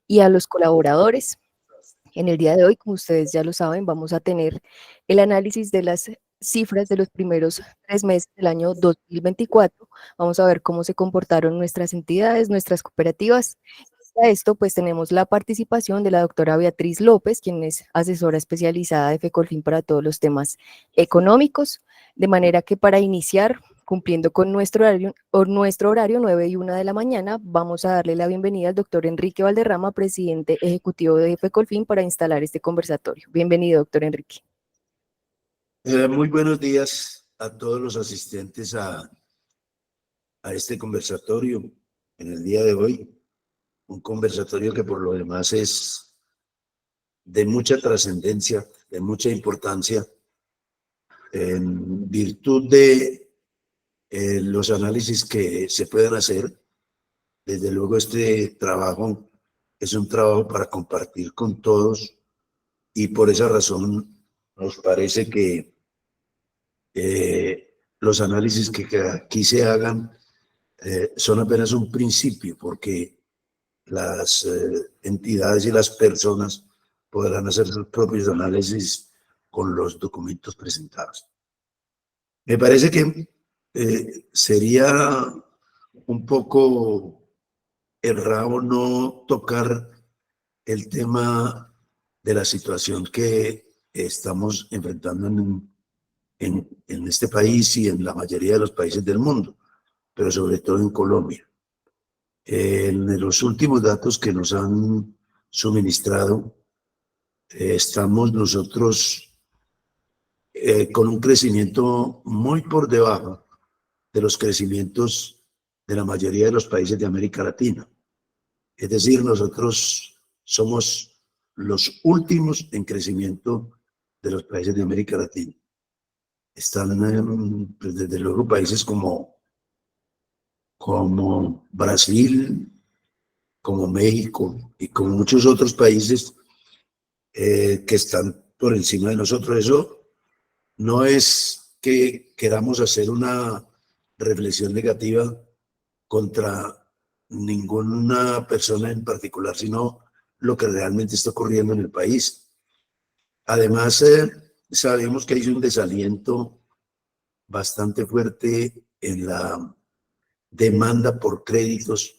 y a los colaboradores. En el día de hoy, como ustedes ya lo saben, vamos a tener el análisis de las cifras de los primeros 3 meses del año 2024. Vamos a ver cómo se comportaron nuestras entidades, nuestras cooperativas. Para esto, pues tenemos la participación de la doctora Beatriz López, quien es asesora especializada de FECOLFIN para todos los temas económicos, de manera que para iniciar, cumpliendo con nuestro horario 9:01 de la mañana, vamos a darle la bienvenida al doctor Enrique Valderrama, presidente ejecutivo de FECOLFIN, para instalar este conversatorio. Bienvenido, doctor Enrique. Muy buenos días a todos los asistentes a este conversatorio en el día de hoy. Un conversatorio que por lo demás es de mucha trascendencia, de mucha importancia, en virtud de los análisis que se pueden hacer. Desde luego este trabajo es un trabajo para compartir con todos y por esa razón nos parece que los análisis que aquí se hagan son apenas un principio, porque las entidades y las personas podrán hacer sus propios análisis con los documentos presentados. Me parece que sería un poco errado no tocar el tema de la situación que estamos enfrentando en este país y en la mayoría de los países del mundo, pero sobre todo en Colombia. En los últimos datos que nos han suministrado, estamos nosotros con un crecimiento muy por debajo de los crecimientos de la mayoría de los países de América Latina. Es decir, nosotros somos los últimos en crecimiento de los países de América Latina. Están, pues, desde luego, países como Brasil, como México y como muchos otros países que están por encima de nosotros. Eso no es que queramos hacer una reflexión negativa contra ninguna persona en particular, sino lo que realmente está ocurriendo en el país. Además, sabemos que hay un desaliento bastante fuerte en la demanda por créditos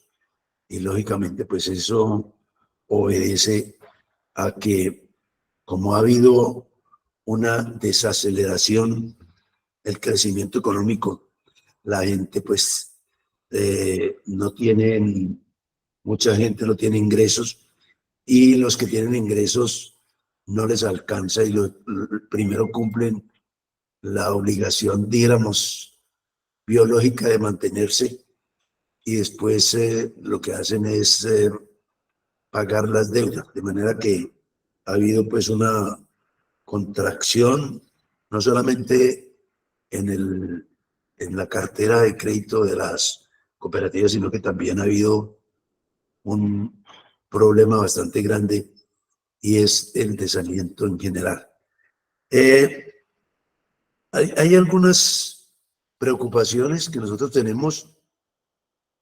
y lógicamente pues eso obedece a que como ha habido una desaceleración del crecimiento económico, la gente pues no tiene, mucha gente no tiene ingresos y los que tienen ingresos no les alcanza y primero cumplen la obligación, digamos, biológica de mantenerse y después lo que hacen es pagar las deudas, de manera que ha habido pues una contracción, no solamente en la cartera de crédito de las cooperativas, sino que también ha habido un problema bastante grande y es el desaliento en general. Hay algunas preocupaciones que nosotros tenemos,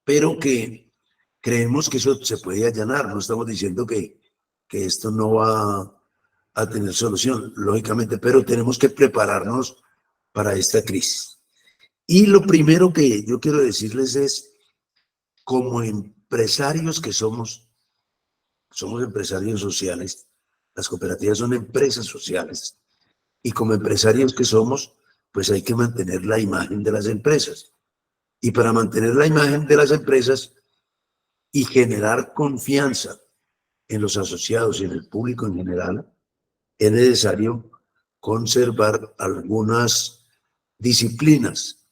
pero que creemos que eso se puede allanar. No estamos diciendo que esto no va a tener solución, lógicamente, pero tenemos que prepararnos para esta crisis. Y lo primero que yo quiero decirles es, como empresarios que somos empresarios sociales, las cooperativas son empresas sociales, y como empresarios que somos, pues hay que mantener la imagen de las empresas. Y para mantener la imagen de las empresas y generar confianza en los asociados y en el público en general, es necesario conservar algunas disciplinas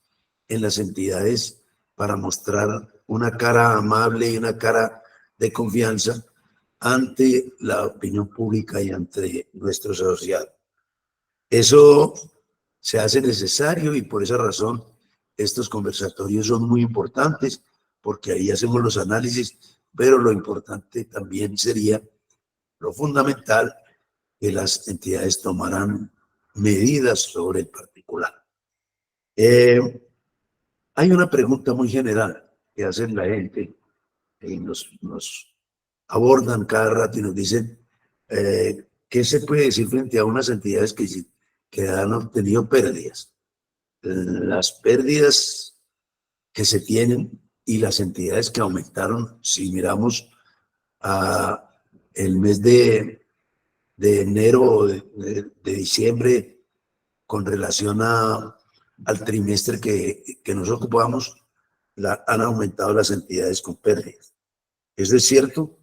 en las entidades para mostrar una cara amable y una cara de confianza ante la opinión pública y ante nuestros asociados. Eso se hace necesario y por esa razón estos conversatorios son muy importantes porque ahí hacemos los análisis, pero lo importante también sería, lo fundamental, que las entidades tomarán medidas sobre el particular. Hay una pregunta muy general que hacen la gente y nos abordan cada rato y nos dicen qué se puede decir frente a unas entidades que han obtenido pérdidas. Las pérdidas que se tienen y las entidades que aumentaron, si miramos a el mes de enero o de diciembre con relación al trimestre que nos ocupamos, han aumentado las entidades con pérdidas. Eso es cierto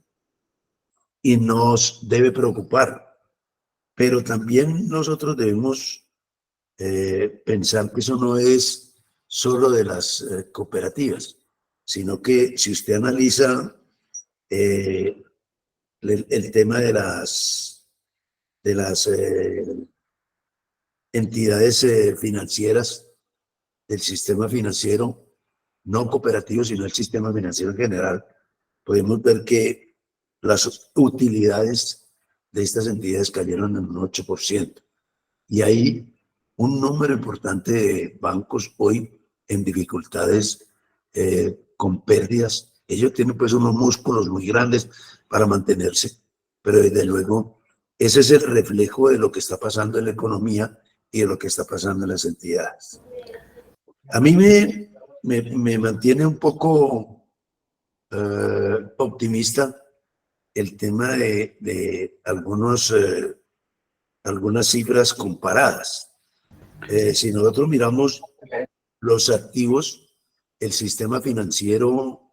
y nos debe preocupar, pero también nosotros debemos pensar que eso no es solo de las cooperativas, sino que si usted analiza el tema de las entidades financieras del sistema financiero, no cooperativo, sino el sistema financiero en general, podemos ver que las utilidades de estas entidades cayeron en un 8%. Y hay un número importante de bancos hoy en dificultades con pérdidas. Ellos tienen pues unos músculos muy grandes para mantenerse, pero desde luego ese es el reflejo de lo que está pasando en la economía y de lo que está pasando en las entidades. A mí me mantiene un poco optimista el tema de algunas cifras comparadas. Si nosotros miramos los activos, el sistema financiero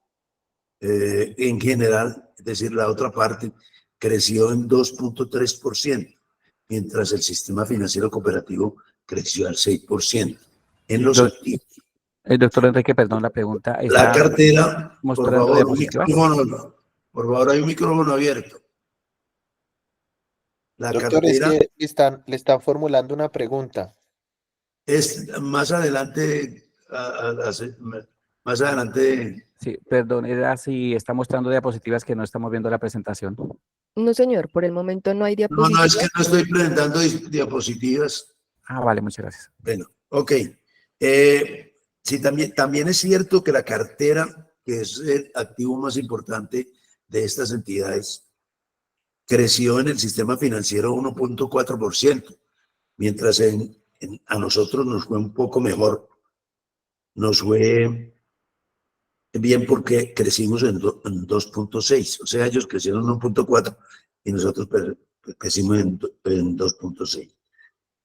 en general, es decir, la otra parte, creció en 2.3%, mientras el sistema financiero cooperativo creció al 6% en los activos. El doctor Enrique, perdón la pregunta. La cartera, por mostrando favor, diapositivas. Por favor, hay un micrófono abierto. La Doctor, cartera es que le están formulando una pregunta. es más adelante, más adelante. Sí, perdón, era si está mostrando diapositivas que no estamos viendo la presentación. No, señor, por el momento no hay No, diapositivas. no, es que no estoy presentando diapositivas. Ah, vale, muchas gracias. Bueno, ok. Sí, también es cierto que la cartera, que es el activo más importante de estas entidades, creció en el sistema financiero 1.4%, mientras a nosotros nos fue un poco mejor. Nos fue bien porque crecimos en 2.6, o sea, ellos crecieron en 1.4 y nosotros crecimos en 2.6.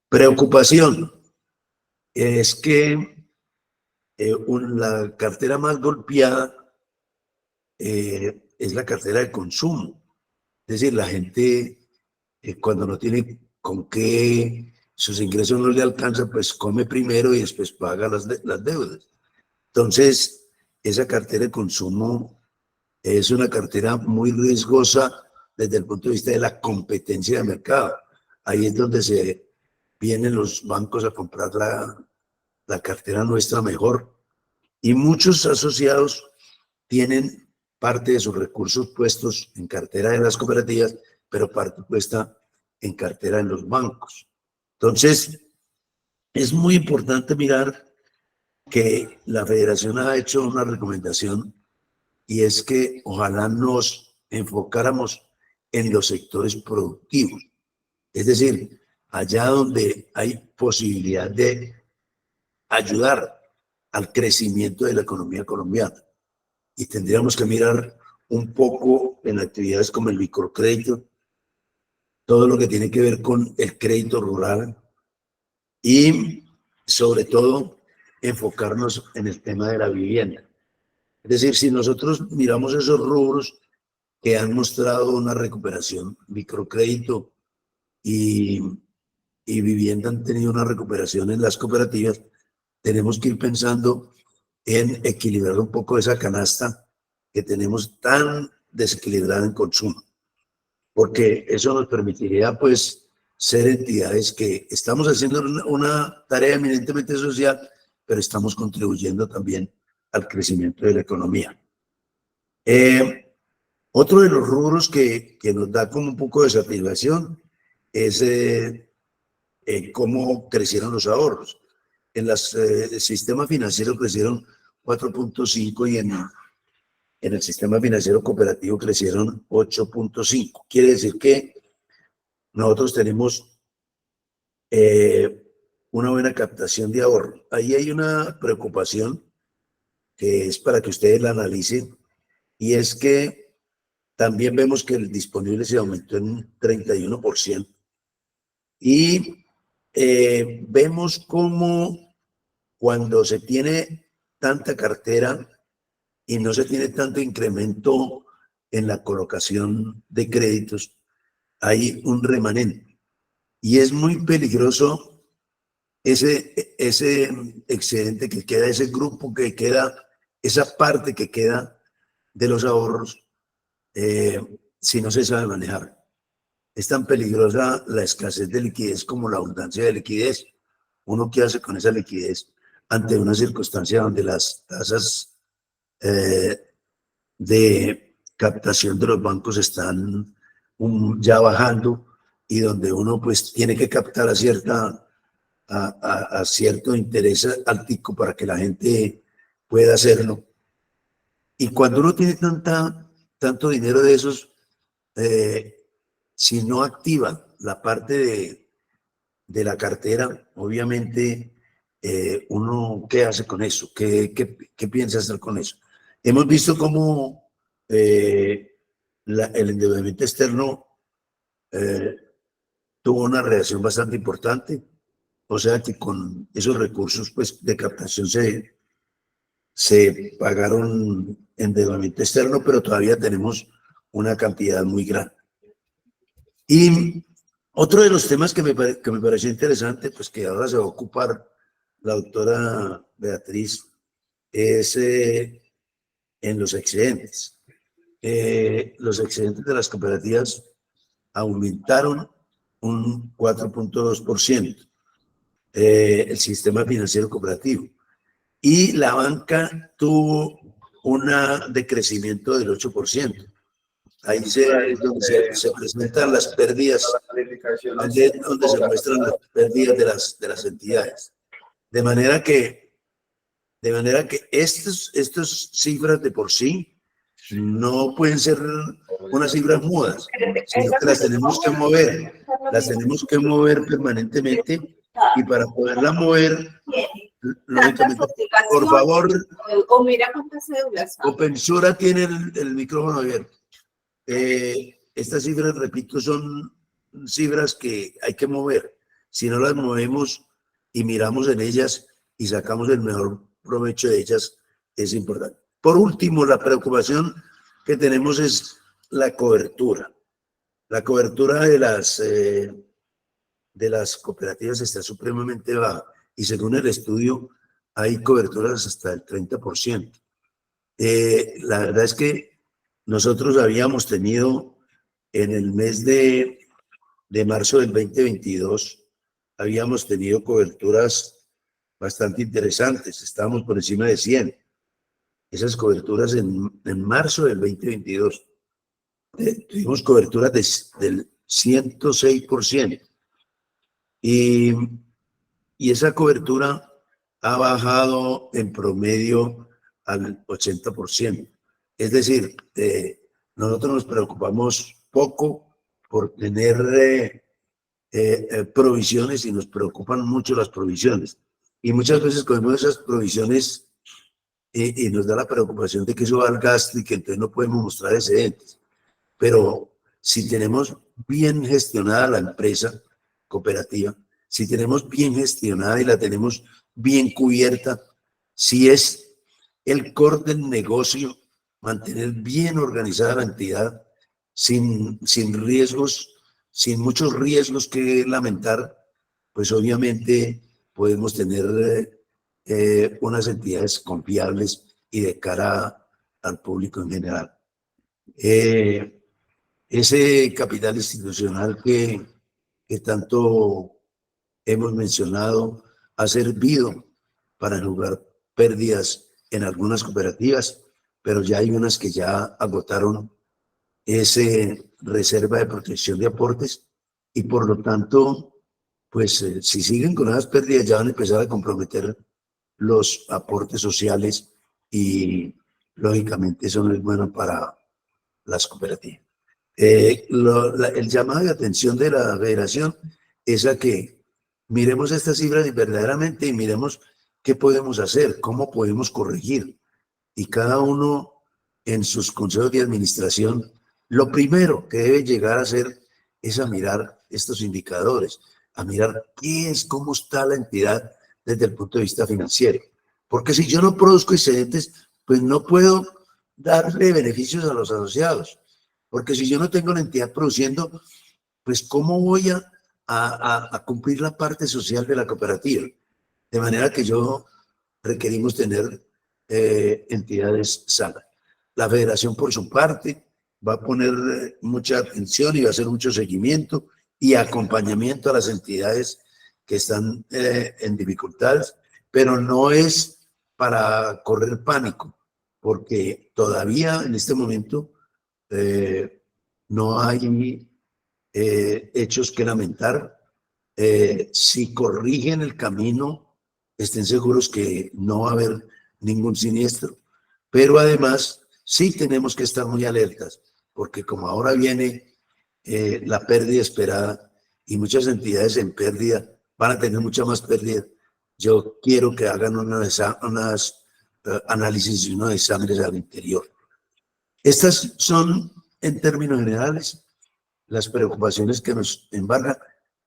Preocupación es que la cartera más golpeada es la cartera de consumo. Es decir, la gente cuando no tiene con qué, sus ingresos no le alcanzan, pues come primero y después paga las deudas. Entonces, esa cartera de consumo es una cartera muy riesgosa desde el punto de vista de la competencia de mercado. Ahí es donde se vienen los bancos a comprar la cartera nuestra mejor. Y muchos asociados tienen parte de sus recursos puestos en cartera de las cooperativas, pero parte puesta en cartera en los bancos. Entonces, es muy importante mirar que la federación ha hecho una recomendación y es que ojalá nos enfocáramos en los sectores productivos. Es decir, allá donde hay posibilidad de ayudar al crecimiento de la economía colombiana. Y tendríamos que mirar un poco en actividades como el microcrédito, todo lo que tiene que ver con el crédito rural y sobre todo enfocarnos en el tema de la vivienda. Es decir, si nosotros miramos esos rubros que han mostrado una recuperación, microcrédito y, y vivienda han tenido una recuperación en las cooperativas, tenemos que ir pensando en equilibrar un poco esa canasta que tenemos tan desequilibrada en consumo, porque eso nos permitiría pues ser entidades que estamos haciendo una tarea eminentemente social, pero estamos contribuyendo también al crecimiento de la economía. Otro de los rubros que nos da como un poco de satisfacción es cómo crecieron los ahorros. En el sistema financiero crecieron 4.5 y en el sistema financiero cooperativo crecieron 8.5. Quiere decir que nosotros tenemos una buena captación de ahorro. Ahí hay una preocupación que es para que ustedes la analicen, y es que también vemos que el disponible se aumentó en un 31%. Y vemos cómo cuando se tiene tanta cartera y no se tiene tanto incremento en la colocación de créditos, hay un remanente. Y es muy peligroso ese excedente que queda, ese grupo que queda, esa parte que queda de los ahorros, si no se sabe manejar. Es tan peligrosa la escasez de liquidez como la abundancia de liquidez. ¿Uno qué hace con esa liquidez ante una circunstancia donde las tasas de captación de los bancos están ya bajando, y donde uno pues tiene que captar a cierto interés altico para que la gente pueda hacerlo? Y cuando uno tiene tanto dinero de esos, si no activa la parte de la cartera, obviamente uno, ¿qué hace con eso? ¿Qué piensa hacer con eso? Hemos visto cómo el endeudamiento externo tuvo una reacción bastante importante, o sea que con esos recursos pues, de captación se pagaron endeudamiento externo, pero todavía tenemos una cantidad muy grande. Y otro de los temas que me pareció interesante, pues que ahora se va a ocupar la doctora Beatriz, es en los excedentes. Los excedentes de las cooperativas aumentaron un 4.2%, el sistema financiero cooperativo. Y la banca tuvo un decrecimiento del 8%. Ahí es donde se presentan las pérdidas, donde se muestran las pérdidas de las entidades. De manera que estas cifras de por sí no pueden ser unas cifras mudas, sino que las tenemos que mover permanentemente, y para poderla mover, lógicamente, por favor, o mira cuántas cédulas. Opensura tiene el micrófono abierto. Estas cifras, repito, son cifras que hay que mover. Si no las movemos y miramos en ellas y sacamos el mejor provecho de ellas, es importante. Por último, la preocupación que tenemos es la cobertura. La cobertura de las cooperativas está supremamente baja, y según el estudio hay coberturas hasta el 30%. La verdad es que nosotros habíamos tenido en el mes de marzo del 2022, habíamos tenido coberturas bastante interesantes, estábamos por encima de 100. Esas coberturas en marzo del 2022. Tuvimos coberturas del 106%. Y esa cobertura ha bajado en promedio al 80%. Es decir, nosotros nos preocupamos poco por tener provisiones, y nos preocupan mucho las provisiones. Y muchas veces cogemos esas provisiones y nos da la preocupación de que eso va al gasto y que entonces no podemos mostrar excedentes. Pero si tenemos bien gestionada la empresa cooperativa, si tenemos bien gestionada y la tenemos bien cubierta, si es el core del negocio, mantener bien organizada la entidad, sin riesgos, sin muchos riesgos que lamentar, pues obviamente podemos tener unas entidades confiables y de cara al público en general. Ese capital institucional que tanto hemos mencionado ha servido para enjugar pérdidas en algunas cooperativas, pero ya hay unas que ya agotaron esa reserva de protección de aportes, y por lo tanto, pues si siguen con esas pérdidas ya van a empezar a comprometer los aportes sociales, y lógicamente eso no es bueno para las cooperativas. El llamado de atención de la federación es a que miremos estas cifras y verdaderamente y miremos qué podemos hacer, cómo podemos corregir. Y cada uno en sus consejos de administración, lo primero que debe llegar a hacer es a mirar estos indicadores, a mirar qué es, cómo está la entidad desde el punto de vista financiero. Porque si yo no produzco excedentes, pues no puedo darle beneficios a los asociados. Porque si yo no tengo la entidad produciendo, pues ¿cómo voy a cumplir la parte social de la cooperativa? De manera que requerimos tener entidades sanas. La federación, por su parte, va a poner mucha atención y va a hacer mucho seguimiento y acompañamiento a las entidades que están en dificultades, pero no es para correr pánico, porque todavía en este momento no hay hechos que lamentar. Si corrigen el camino, estén seguros que no va a haber ningún siniestro, pero además sí tenemos que estar muy alertas, porque como ahora viene la pérdida esperada y muchas entidades en pérdida van a tener mucha más pérdida, yo quiero que hagan unos análisis y unos exámenes al interior. Estas son, en términos generales, las preocupaciones que nos embargan,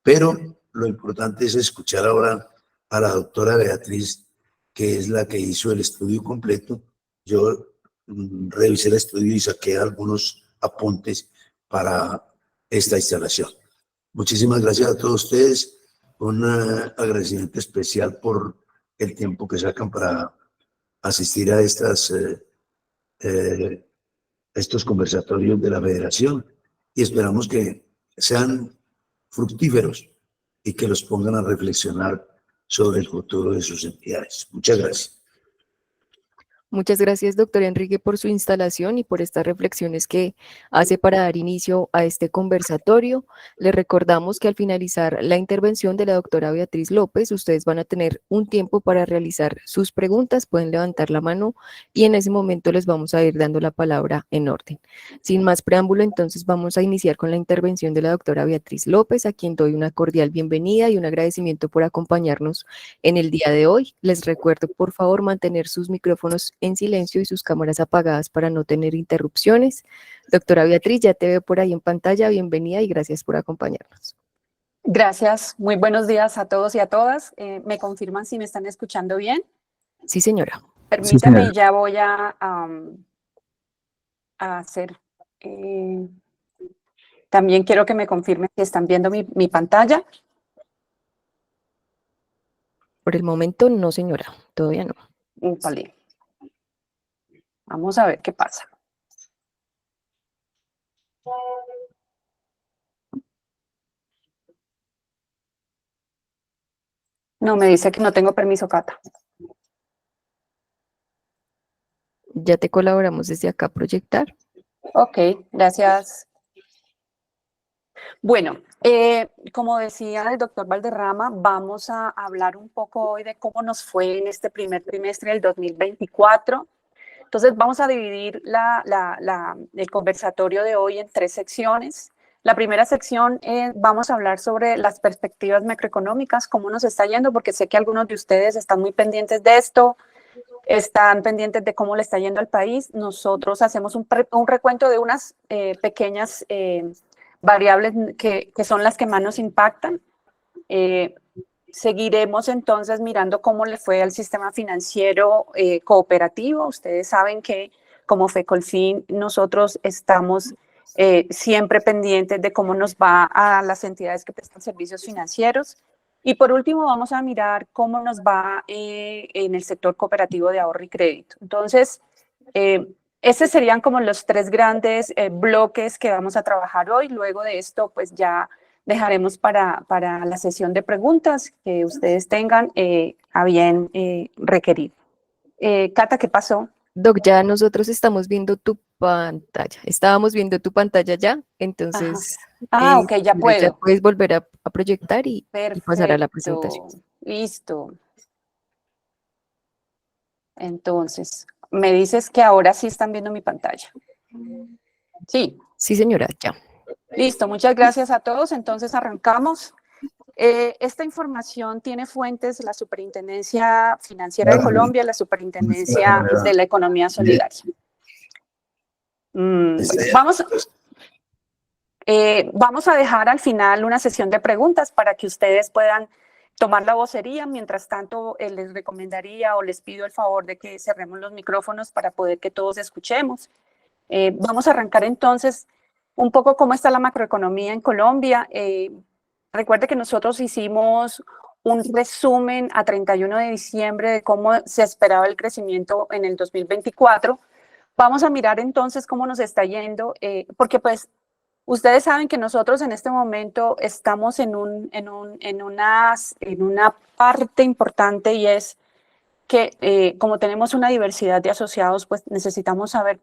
pero lo importante es escuchar ahora a la doctora Beatriz, que es la que hizo el estudio completo. Yo revisé el estudio y saqué algunos apuntes para esta instalación. Muchísimas gracias a todos ustedes. Un agradecimiento especial por el tiempo que sacan para asistir a estos conversatorios de la federación y esperamos que sean fructíferos y que los pongan a reflexionar sobre el futuro de sus entidades. Muchas gracias. Muchas gracias, doctor Enrique, por su instalación y por estas reflexiones que hace para dar inicio a este conversatorio. Les recordamos que al finalizar la intervención de la doctora Beatriz López, ustedes van a tener un tiempo para realizar sus preguntas, pueden levantar la mano y en ese momento les vamos a ir dando la palabra en orden. Sin más preámbulo, entonces vamos a iniciar con la intervención de la doctora Beatriz López, a quien doy una cordial bienvenida y un agradecimiento por acompañarnos en el día de hoy. Les recuerdo, por favor, mantener sus micrófonos en silencio y sus cámaras apagadas para no tener interrupciones. Doctora Beatriz, ya te veo por ahí en pantalla. Bienvenida y gracias por acompañarnos. Gracias. Muy buenos días a todos y a todas. ¿Me confirman si me están escuchando bien? Sí, señora. Permítame, Sí, señora. ya voy a hacer... también quiero que me confirmen si están viendo mi pantalla. Por el momento, no, señora. Todavía no. Vale. Vamos a ver qué pasa. No, me dice que no tengo permiso, Cata. Ya te colaboramos desde acá a proyectar. Ok, gracias. Bueno, como decía el doctor Valderrama, vamos a hablar un poco hoy de cómo nos fue en este primer trimestre del 2024. Entonces, vamos a dividir el conversatorio de hoy en 3 secciones. La primera sección vamos a hablar sobre las perspectivas macroeconómicas, cómo nos está yendo, porque sé que algunos de ustedes están muy pendientes de esto, están pendientes de cómo le está yendo al país. Nosotros hacemos un recuento de unas pequeñas variables que son las que más nos impactan. Seguiremos entonces mirando cómo le fue al sistema financiero cooperativo. Ustedes saben que como FECOLFIN nosotros estamos siempre pendientes de cómo nos va a las entidades que prestan servicios financieros. Y por último vamos a mirar cómo nos va en el sector cooperativo de ahorro y crédito. Entonces, esos serían como los 3 grandes bloques que vamos a trabajar hoy. Luego de esto, pues ya dejaremos para la sesión de preguntas que ustedes tengan a bien requerir. Cata, ¿qué pasó? Doc, ya nosotros estamos viendo tu pantalla. Estábamos viendo tu pantalla ya, entonces Ok, ya puedo. ya puedes volver a proyectar y pasar a la presentación. Listo. Entonces, Me dices que ahora sí están viendo mi pantalla. Sí, Sí, señora, ya. listo. Muchas gracias a todos. Entonces arrancamos. Esta información tiene fuentes de la Superintendencia Financiera de Colombia, la Superintendencia de la Economía Solidaria. Bueno, vamos a dejar al final una sesión de preguntas para que ustedes puedan tomar la vocería. Mientras tanto, les recomendaría o les pido el favor de que cerremos los micrófonos para poder que todos escuchemos. Vamos a arrancar entonces un poco cómo está la macroeconomía en Colombia. Recuerde que nosotros hicimos un resumen a 31 de diciembre de cómo se esperaba el crecimiento en el 2024. Vamos a mirar entonces cómo nos está yendo, porque pues ustedes saben que nosotros en este momento estamos en una parte importante, y es que como tenemos una diversidad de asociados, pues necesitamos saber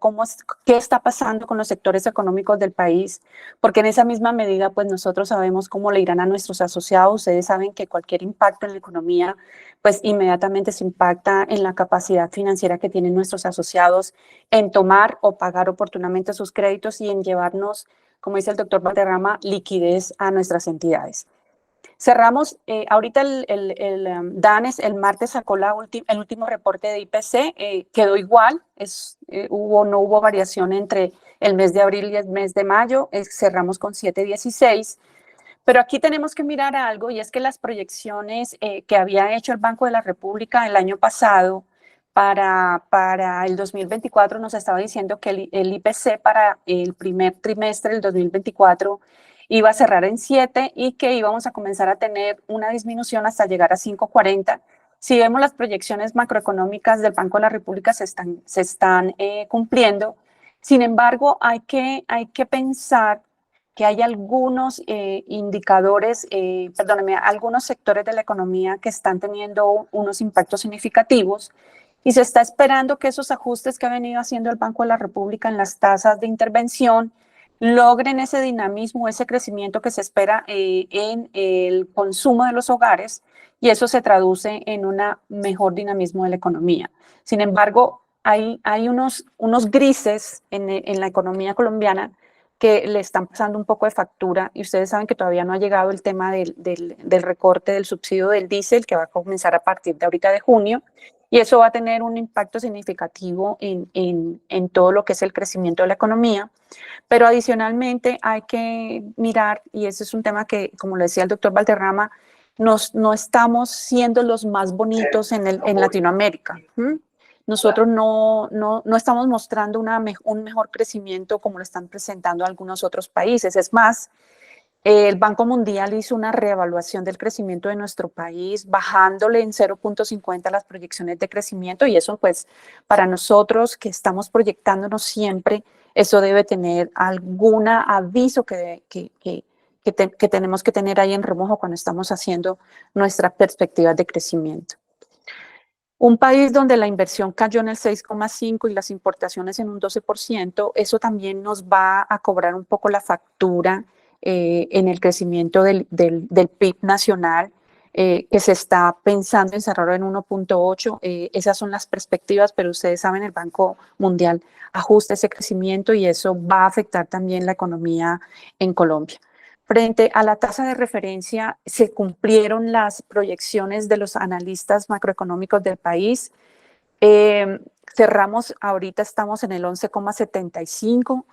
qué está pasando con los sectores económicos del país, porque en esa misma medida, pues nosotros sabemos cómo le irán a nuestros asociados. Ustedes saben que cualquier impacto en la economía, pues inmediatamente se impacta en la capacidad financiera que tienen nuestros asociados en tomar o pagar oportunamente sus créditos y en llevarnos, como dice el doctor Valderrama, liquidez a nuestras entidades. Cerramos, ahorita el DANES el martes sacó el último reporte de IPC, quedó igual, no hubo variación entre el mes de abril y el mes de mayo, cerramos con 7.16, pero aquí tenemos que mirar algo, y es que las proyecciones que había hecho el Banco de la República el año pasado para el 2024 nos estaba diciendo que el IPC para el primer trimestre del 2024 iba a cerrar en 7 y que íbamos a comenzar a tener una disminución hasta llegar a 5.40. Si vemos las proyecciones macroeconómicas del Banco de la República se están cumpliendo. Sin embargo, hay que pensar que hay algunos indicadores, algunos sectores de la economía que están teniendo unos impactos significativos, y se está esperando que esos ajustes que ha venido haciendo el Banco de la República en las tasas de intervención logren ese dinamismo, ese crecimiento que se espera en el consumo de los hogares, y eso se traduce en un mejor dinamismo de la economía. Sin embargo, hay unos grises en la economía colombiana que le están pasando un poco de factura, y ustedes saben que todavía no ha llegado el tema del recorte del subsidio del diésel, que va a comenzar a partir de ahorita de junio, y eso va a tener un impacto significativo en todo lo que es el crecimiento de la economía. Pero adicionalmente hay que mirar, y ese es un tema que, como lo decía el doctor Valderrama, no estamos siendo los más bonitos en Latinoamérica. Nosotros no estamos mostrando un mejor crecimiento como lo están presentando algunos otros países. Es más, el Banco Mundial hizo una reevaluación del crecimiento de nuestro país, bajándole en 0.50 las proyecciones de crecimiento, y eso pues para nosotros que estamos proyectándonos siempre, eso debe tener algún aviso que tenemos que tener ahí en remojo cuando estamos haciendo nuestras perspectivas de crecimiento. Un país donde la inversión cayó en el 6,5% y las importaciones en un 12%, eso también nos va a cobrar un poco la factura en el crecimiento del PIB nacional, que se está pensando en cerrarlo en 1.8. Esas son las perspectivas, pero ustedes saben, el Banco Mundial ajusta ese crecimiento y eso va a afectar también la economía en Colombia. Frente a la tasa de referencia, se cumplieron las proyecciones de los analistas macroeconómicos del país. Cerramos, ahorita estamos en el 11,75.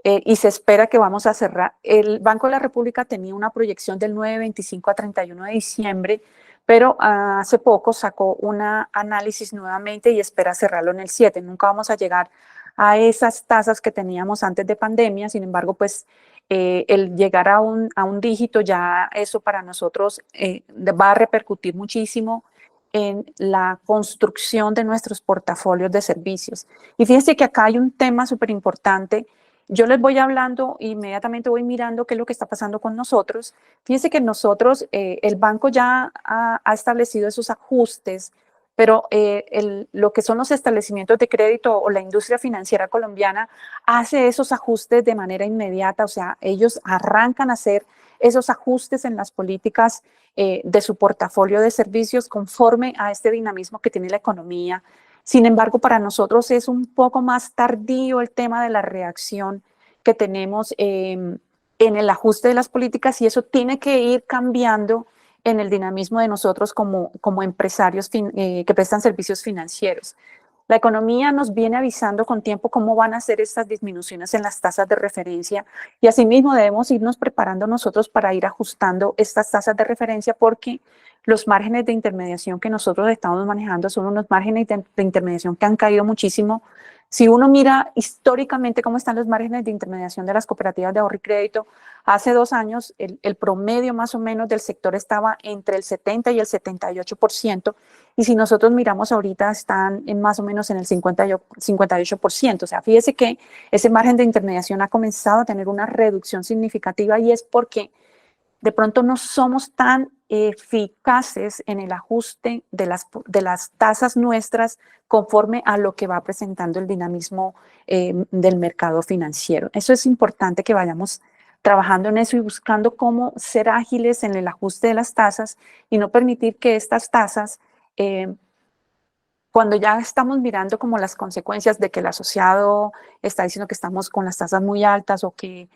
Y se espera que vamos a cerrar. El Banco de la República tenía una proyección del 9.25 a 31 de diciembre, pero hace poco sacó un análisis nuevamente y espera cerrarlo en el 7. Nunca vamos a llegar a esas tasas que teníamos antes de pandemia. Sin embargo, pues el llegar a un dígito, ya eso para nosotros va a repercutir muchísimo en la construcción de nuestros portafolios de servicios. Y fíjense que acá hay un tema súper importante. Yo les voy hablando, inmediatamente voy mirando qué es lo que está pasando con nosotros. Fíjense que nosotros, el banco ya ha establecido esos ajustes, pero lo que son los establecimientos de crédito o la industria financiera colombiana hace esos ajustes de manera inmediata. O sea, ellos arrancan a hacer esos ajustes en las políticas de su portafolio de servicios conforme a este dinamismo que tiene la economía Sin embargo, para nosotros es un poco más tardío el tema de la reacción que tenemos en el ajuste de las políticas, y eso tiene que ir cambiando en el dinamismo de nosotros como empresarios que prestan servicios financieros. La economía nos viene avisando con tiempo cómo van a ser estas disminuciones en las tasas de referencia, y asimismo debemos irnos preparando nosotros para ir ajustando estas tasas de referencia, porque los márgenes de intermediación que nosotros estamos manejando son unos márgenes de intermediación que han caído muchísimo. Si uno mira históricamente cómo están los márgenes de intermediación de las cooperativas de ahorro y crédito, hace 2 años el promedio más o menos del sector estaba entre el 70 y el 78%, y si nosotros miramos ahorita están más o menos en el 58%. O sea, fíjese que ese margen de intermediación ha comenzado a tener una reducción significativa, y es porque de pronto no somos tan eficaces en el ajuste de las tasas nuestras conforme a lo que va presentando el dinamismo del mercado financiero. Eso es importante, que vayamos trabajando en eso y buscando cómo ser ágiles en el ajuste de las tasas y no permitir que estas tasas, cuando ya estamos mirando como las consecuencias de que el asociado está diciendo que estamos con las tasas muy altas o que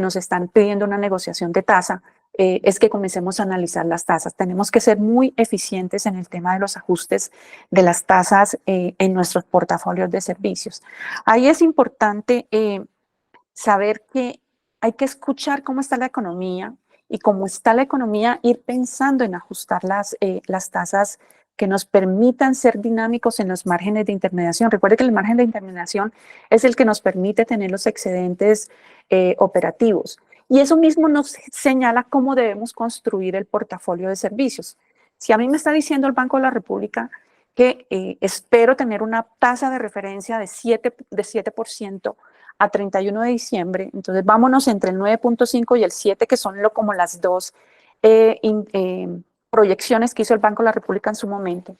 nos están pidiendo una negociación de tasa, es que comencemos a analizar las tasas. Tenemos que ser muy eficientes en el tema de los ajustes de las tasas en nuestros portafolios de servicios. Ahí es importante saber que hay que escuchar cómo está la economía, y cómo está la economía, ir pensando en ajustar las tasas que nos permitan ser dinámicos en los márgenes de intermediación. Recuerde que el margen de intermediación es el que nos permite tener los excedentes operativos. Y eso mismo nos señala cómo debemos construir el portafolio de servicios. Si a mí me está diciendo el Banco de la República que espero tener una tasa de referencia de 7% a 31 de diciembre, entonces vámonos entre el 9.5 y el 7, que son como las dos proyecciones que hizo el Banco de la República en su momento.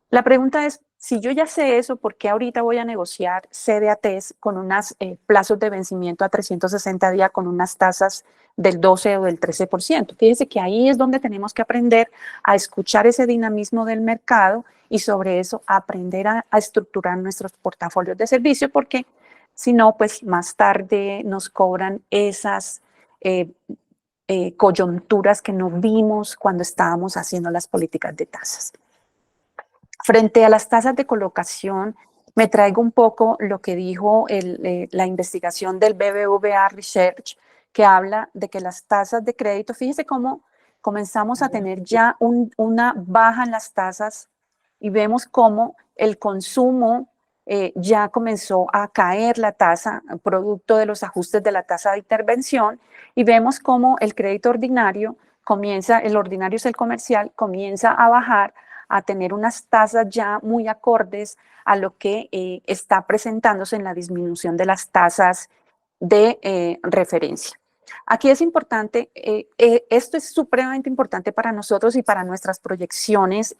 La pregunta es, si yo ya sé eso, ¿por qué ahorita voy a negociar CDATs con unos plazos de vencimiento a 360 días con unas tasas del 12 o del 13%? Fíjese que ahí es donde tenemos que aprender a escuchar ese dinamismo del mercado y sobre eso aprender a estructurar nuestros portafolios de servicio, porque si no, pues más tarde nos cobran esas coyunturas que no vimos cuando estábamos haciendo las políticas de tasas. Frente a las tasas de colocación, me traigo un poco lo que dijo la investigación del BBVA Research, que habla de que las tasas de crédito, fíjese cómo comenzamos a tener ya una baja en las tasas, y vemos cómo el consumo ya comenzó a caer la tasa, producto de los ajustes de la tasa de intervención, y vemos cómo el crédito ordinario el ordinario es el comercial, comienza a bajar, a tener unas tasas ya muy acordes a lo que está presentándose en la disminución de las tasas de referencia. Aquí es importante, esto es supremamente importante para nosotros y para nuestras proyecciones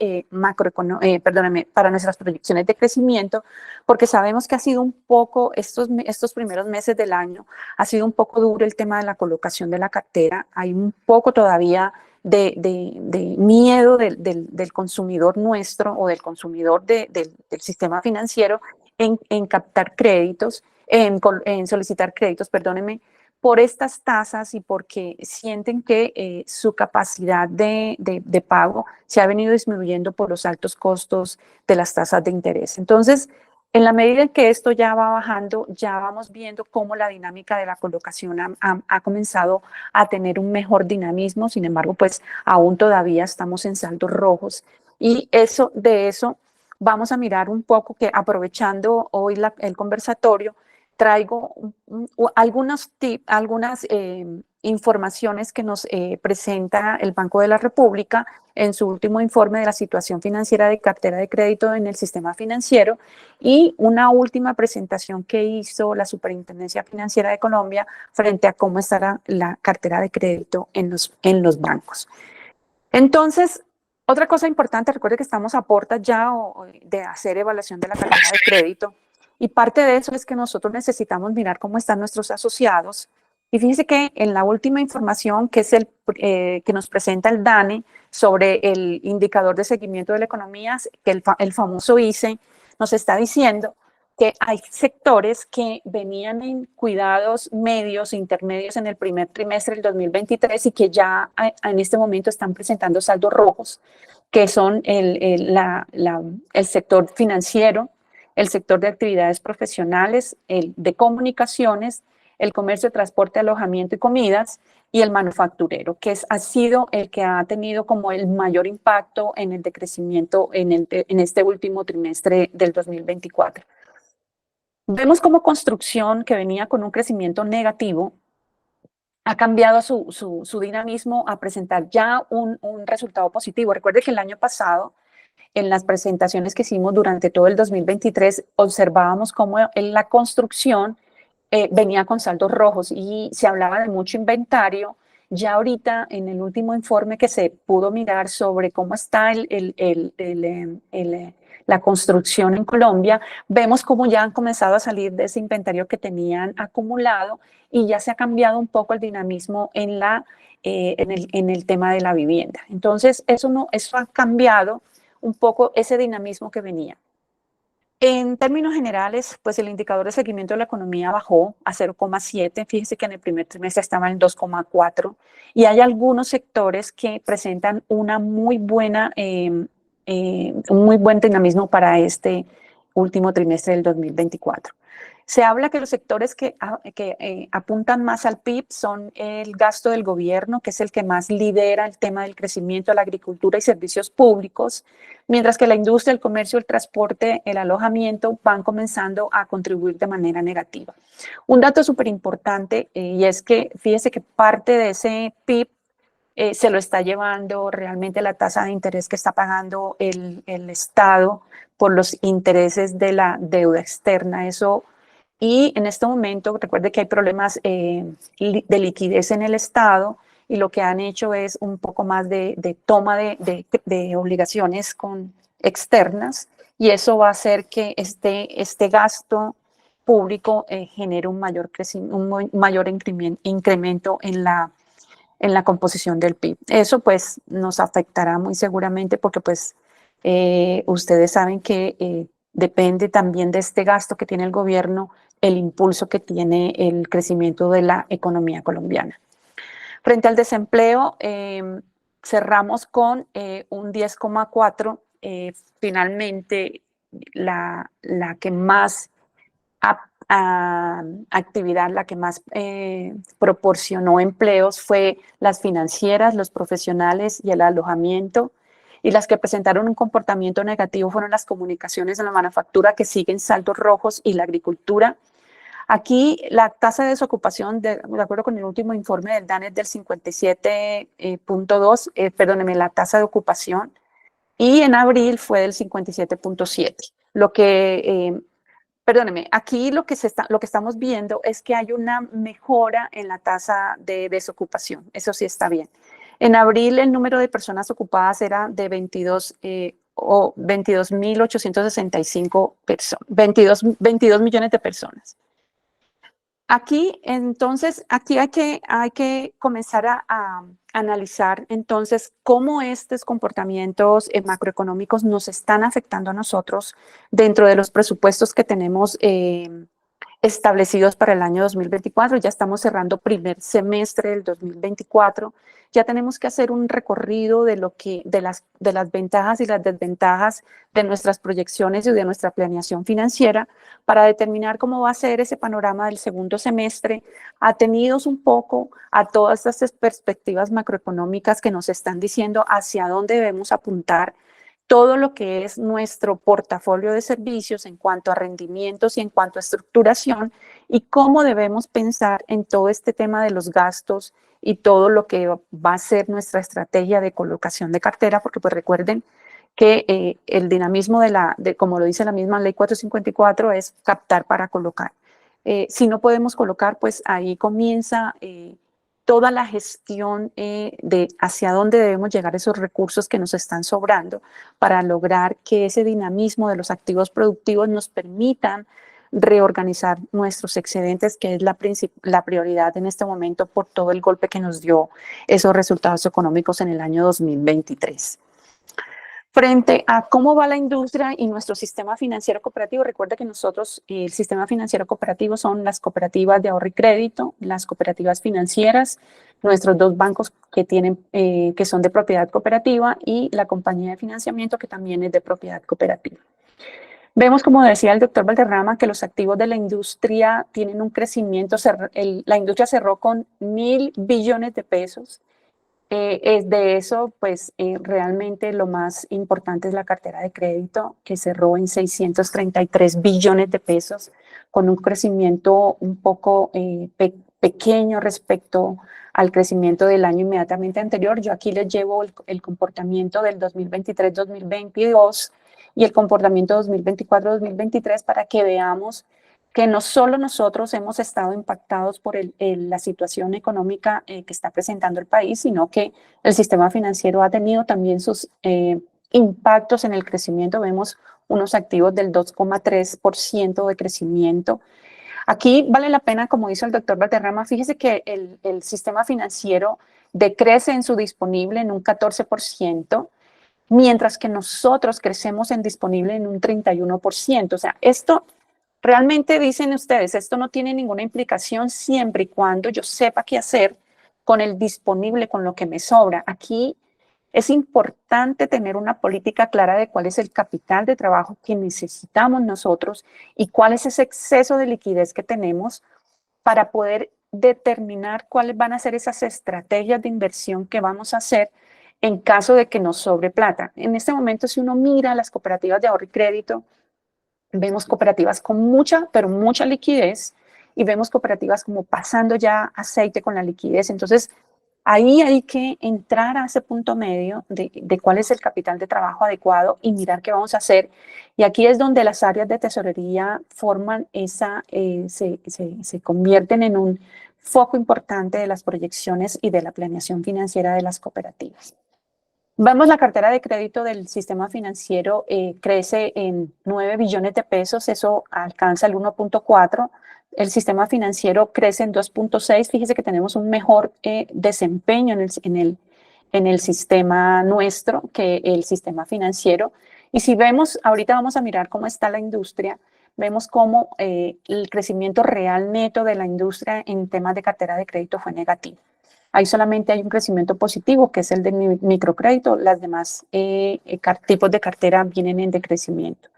para nuestras proyecciones de crecimiento, porque sabemos que ha sido un poco, estos primeros meses del año, ha sido un poco duro el tema de la colocación de la cartera. Hay un poco todavía de miedo del consumidor nuestro, o del consumidor del sistema financiero, en captar créditos, en solicitar créditos, perdónenme, por estas tasas, y porque sienten que su capacidad de pago se ha venido disminuyendo por los altos costos de las tasas de interés. Entonces, en la medida en que esto ya va bajando, ya vamos viendo cómo la dinámica de la colocación ha comenzado a tener un mejor dinamismo. Sin embargo, pues aún todavía estamos en saldos rojos, y de eso vamos a mirar un poco, que aprovechando hoy el conversatorio, traigo algunas informaciones que nos presenta el Banco de la República en su último informe de la situación financiera de cartera de crédito en el sistema financiero, y una última presentación que hizo la Superintendencia Financiera de Colombia frente a cómo estará la cartera de crédito en los bancos. Entonces, otra cosa importante, recuerde que estamos a puertas ya de hacer evaluación de la cartera de crédito. Y parte de eso es que nosotros necesitamos mirar cómo están nuestros asociados. Y fíjense que en la última información, que es que nos presenta el DANE sobre el indicador de seguimiento de la economía, que el famoso ICE, nos está diciendo que hay sectores que venían en cuidados medios, intermedios en el primer trimestre del 2023 y que ya en este momento están presentando saldos rojos, que son el sector financiero, el sector de actividades profesionales, el de comunicaciones, el comercio, transporte, alojamiento y comidas, y el manufacturero, que ha sido el que ha tenido como el mayor impacto en el decrecimiento en este último trimestre del 2024. Vemos como construcción, que venía con un crecimiento negativo, ha cambiado su dinamismo a presentar ya un resultado positivo. Recuerde que el año pasado, en las presentaciones que hicimos durante todo el 2023, observábamos cómo en la construcción venía con saldos rojos y se hablaba de mucho inventario. Ya ahorita, en el último informe que se pudo mirar sobre cómo está la construcción en Colombia, vemos cómo ya han comenzado a salir de ese inventario que tenían acumulado y ya se ha cambiado un poco el dinamismo en el tema de la vivienda. Entonces, eso ha cambiado un poco ese dinamismo que venía. En términos generales, pues el indicador de seguimiento de la economía bajó a 0,7. Fíjense que en el primer trimestre estaba en 2,4 y hay algunos sectores que presentan un muy buen dinamismo para este último trimestre del 2024. Se habla que los sectores que apuntan más al PIB son el gasto del gobierno, que es el que más lidera el tema del crecimiento de la agricultura y servicios públicos, mientras que la industria, el comercio, el transporte, el alojamiento van comenzando a contribuir de manera negativa. Un dato súper importante y es que fíjese que parte de ese PIB se lo está llevando realmente la tasa de interés que está pagando el Estado por los intereses de la deuda externa. Y en este momento, recuerde que hay problemas de liquidez en el Estado y lo que han hecho es un poco más de toma de obligaciones externas y eso va a hacer que este gasto público genere un mayor incremento en la composición del PIB. Eso pues nos afectará muy seguramente porque pues ustedes saben que depende también de este gasto que tiene el gobierno, el impulso que tiene el crecimiento de la economía colombiana. Frente al desempleo, cerramos con un 10,4. Finalmente, la que más actividad, la que más proporcionó empleos fue las financieras, los profesionales y el alojamiento. Y las que presentaron un comportamiento negativo fueron las comunicaciones en la manufactura, que siguen saldos rojos, y la agricultura. Aquí la tasa de desocupación, de acuerdo con el último informe del DANET, del 57.2, perdóneme, la tasa de ocupación, y en abril fue del 57.7. Perdóneme, aquí lo que estamos viendo es que hay una mejora en la tasa de desocupación, eso sí está bien. En abril el número de personas ocupadas era de 22.865 personas, 22 millones de personas. Aquí, entonces, aquí hay que comenzar a analizar, entonces, cómo estos comportamientos macroeconómicos nos están afectando a nosotros dentro de los presupuestos que tenemos establecidos para el año 2024. Ya estamos cerrando primer semestre del 2024. Ya tenemos que hacer un recorrido de las ventajas y las desventajas de nuestras proyecciones y de nuestra planeación financiera para determinar cómo va a ser ese panorama del segundo semestre, atenidos un poco a todas estas perspectivas macroeconómicas que nos están diciendo hacia dónde debemos apuntar todo lo que es nuestro portafolio de servicios en cuanto a rendimientos y en cuanto a estructuración, y cómo debemos pensar en todo este tema de los gastos y todo lo que va a ser nuestra estrategia de colocación de cartera, porque pues recuerden que el dinamismo como lo dice la misma ley 454, es captar para colocar. Si no podemos colocar, pues ahí comienza toda la gestión de hacia dónde debemos llegar esos recursos que nos están sobrando para lograr que ese dinamismo de los activos productivos nos permitan reorganizar nuestros excedentes, que es la prioridad en este momento por todo el golpe que nos dio esos resultados económicos en el año 2023. Frente a cómo va la industria y nuestro sistema financiero cooperativo, recuerda que nosotros, el sistema financiero cooperativo son las cooperativas de ahorro y crédito, las cooperativas financieras, nuestros dos bancos que que son de propiedad cooperativa y la compañía de financiamiento que también es de propiedad cooperativa. Vemos, como decía el doctor Valderrama, que los activos de la industria tienen un crecimiento, la industria cerró con 1.000 billones de pesos. De eso, pues realmente lo más importante es la cartera de crédito, que cerró en 633 billones de pesos, con un crecimiento un poco pequeño respecto al crecimiento del año inmediatamente anterior. Yo aquí les llevo el comportamiento del 2023-2022 y el comportamiento 2024-2023 para que veamos que no solo nosotros hemos estado impactados por la situación económica que está presentando el país, sino que el sistema financiero ha tenido también sus impactos en el crecimiento. Vemos unos activos del 2,3% de crecimiento. Aquí vale la pena, como dice el doctor Valderrama, fíjese que el sistema financiero decrece en su disponible en un 14%, mientras que nosotros crecemos en disponible en un 31%. O sea, esto realmente dicen ustedes, esto no tiene ninguna implicación siempre y cuando yo sepa qué hacer con el disponible, con lo que me sobra. Aquí es importante tener una política clara de cuál es el capital de trabajo que necesitamos nosotros y cuál es ese exceso de liquidez que tenemos para poder determinar cuáles van a ser esas estrategias de inversión que vamos a hacer en caso de que nos sobre plata. En este momento, si uno mira las cooperativas de ahorro y crédito, vemos cooperativas con mucha, pero mucha liquidez y vemos cooperativas como pasando ya aceite con la liquidez. Entonces, ahí hay que entrar a ese punto medio de cuál es el capital de trabajo adecuado y mirar qué vamos a hacer. Y aquí es donde las áreas de tesorería forman se convierten en un foco importante de las proyecciones y de la planeación financiera de las cooperativas. Vemos la cartera de crédito del sistema financiero crece en 9 billones de pesos, eso alcanza el 1.4. El sistema financiero crece en 2.6. Fíjese que tenemos un mejor desempeño en el sistema nuestro que el sistema financiero. Y si vemos, ahorita vamos a mirar cómo está la industria, vemos cómo el crecimiento real neto de la industria en temas de cartera de crédito fue negativo. Ahí solamente hay un crecimiento positivo, que es el de microcrédito. Las demás tipos de cartera vienen en decrecimiento.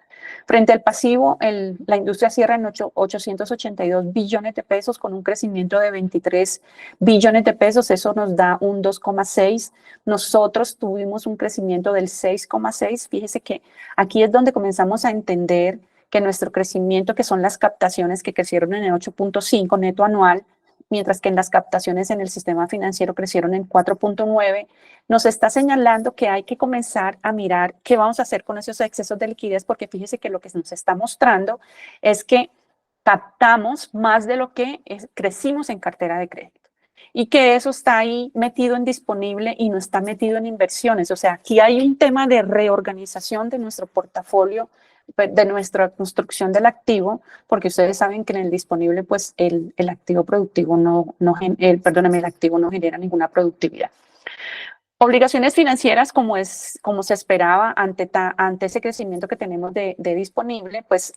Frente al pasivo, la industria cierra en 882 billones de pesos con un crecimiento de 23 billones de pesos. Eso nos da un 2,6. Nosotros tuvimos un crecimiento del 6,6. Fíjese que aquí es donde comenzamos a entender que nuestro crecimiento, que son las captaciones que crecieron en el 8.5 neto anual, mientras que en las captaciones en el sistema financiero crecieron en 4.9, nos está señalando que hay que comenzar a mirar qué vamos a hacer con esos excesos de liquidez, porque fíjese que lo que nos está mostrando es que captamos más de lo que crecimos en cartera de crédito y que eso está ahí metido en disponible y no está metido en inversiones. O sea, aquí hay un tema de reorganización de nuestro portafolio, de nuestra construcción del activo, porque ustedes saben que en el disponible, pues el activo productivo el activo no genera ninguna productividad. Obligaciones financieras, como se esperaba ante ese crecimiento que tenemos de disponible, pues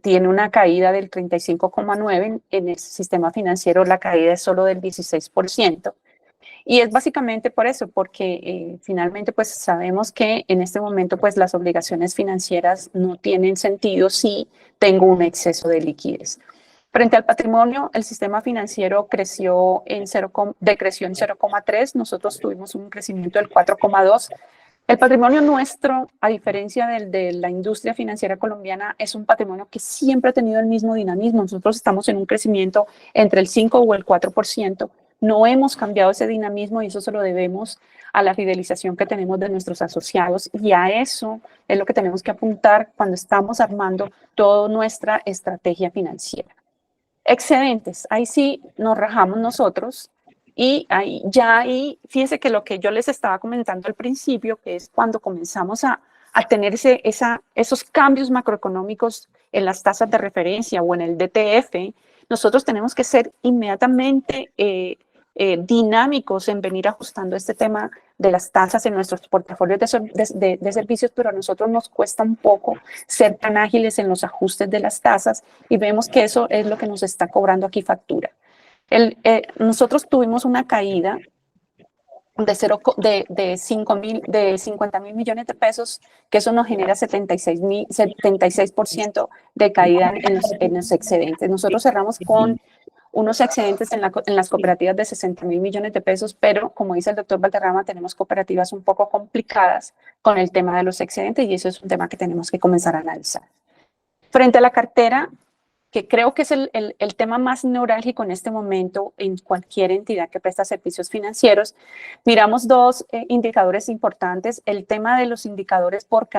tiene una caída del 35,9%. En el sistema financiero la caída es solo del 16%. Y es básicamente por eso, porque finalmente pues sabemos que en este momento pues las obligaciones financieras no tienen sentido si tengo un exceso de liquidez. Frente al patrimonio, el sistema financiero decreció en 0,3, nosotros tuvimos un crecimiento del 4,2. El patrimonio nuestro, a diferencia de la industria financiera colombiana, es un patrimonio que siempre ha tenido el mismo dinamismo. Nosotros estamos en un crecimiento entre el 5 o el 4%. No hemos cambiado ese dinamismo y eso se lo debemos a la fidelización que tenemos de nuestros asociados, y a eso es lo que tenemos que apuntar cuando estamos armando toda nuestra estrategia financiera. Excedentes, ahí sí nos rajamos nosotros y ahí fíjense que lo que yo les estaba comentando al principio, que es cuando comenzamos a tener esos cambios macroeconómicos en las tasas de referencia o en el DTF, nosotros tenemos que ser inmediatamente dinámicos en venir ajustando este tema de las tasas en nuestros portafolios de servicios, pero a nosotros nos cuesta un poco ser tan ágiles en los ajustes de las tasas y vemos que eso es lo que nos está cobrando aquí factura. Nosotros tuvimos una caída de 50.000 millones de pesos, que eso nos genera 76% de caída en los excedentes. Nosotros cerramos con unos excedentes en las cooperativas de 60.000 millones de pesos, pero como dice el doctor Valderrama, tenemos cooperativas un poco complicadas con el tema de los excedentes y eso es un tema que tenemos que comenzar a analizar. Frente a la cartera, que creo que es el tema más neurálgico en este momento en cualquier entidad que presta servicios financieros, miramos dos indicadores importantes, el tema de los indicadores por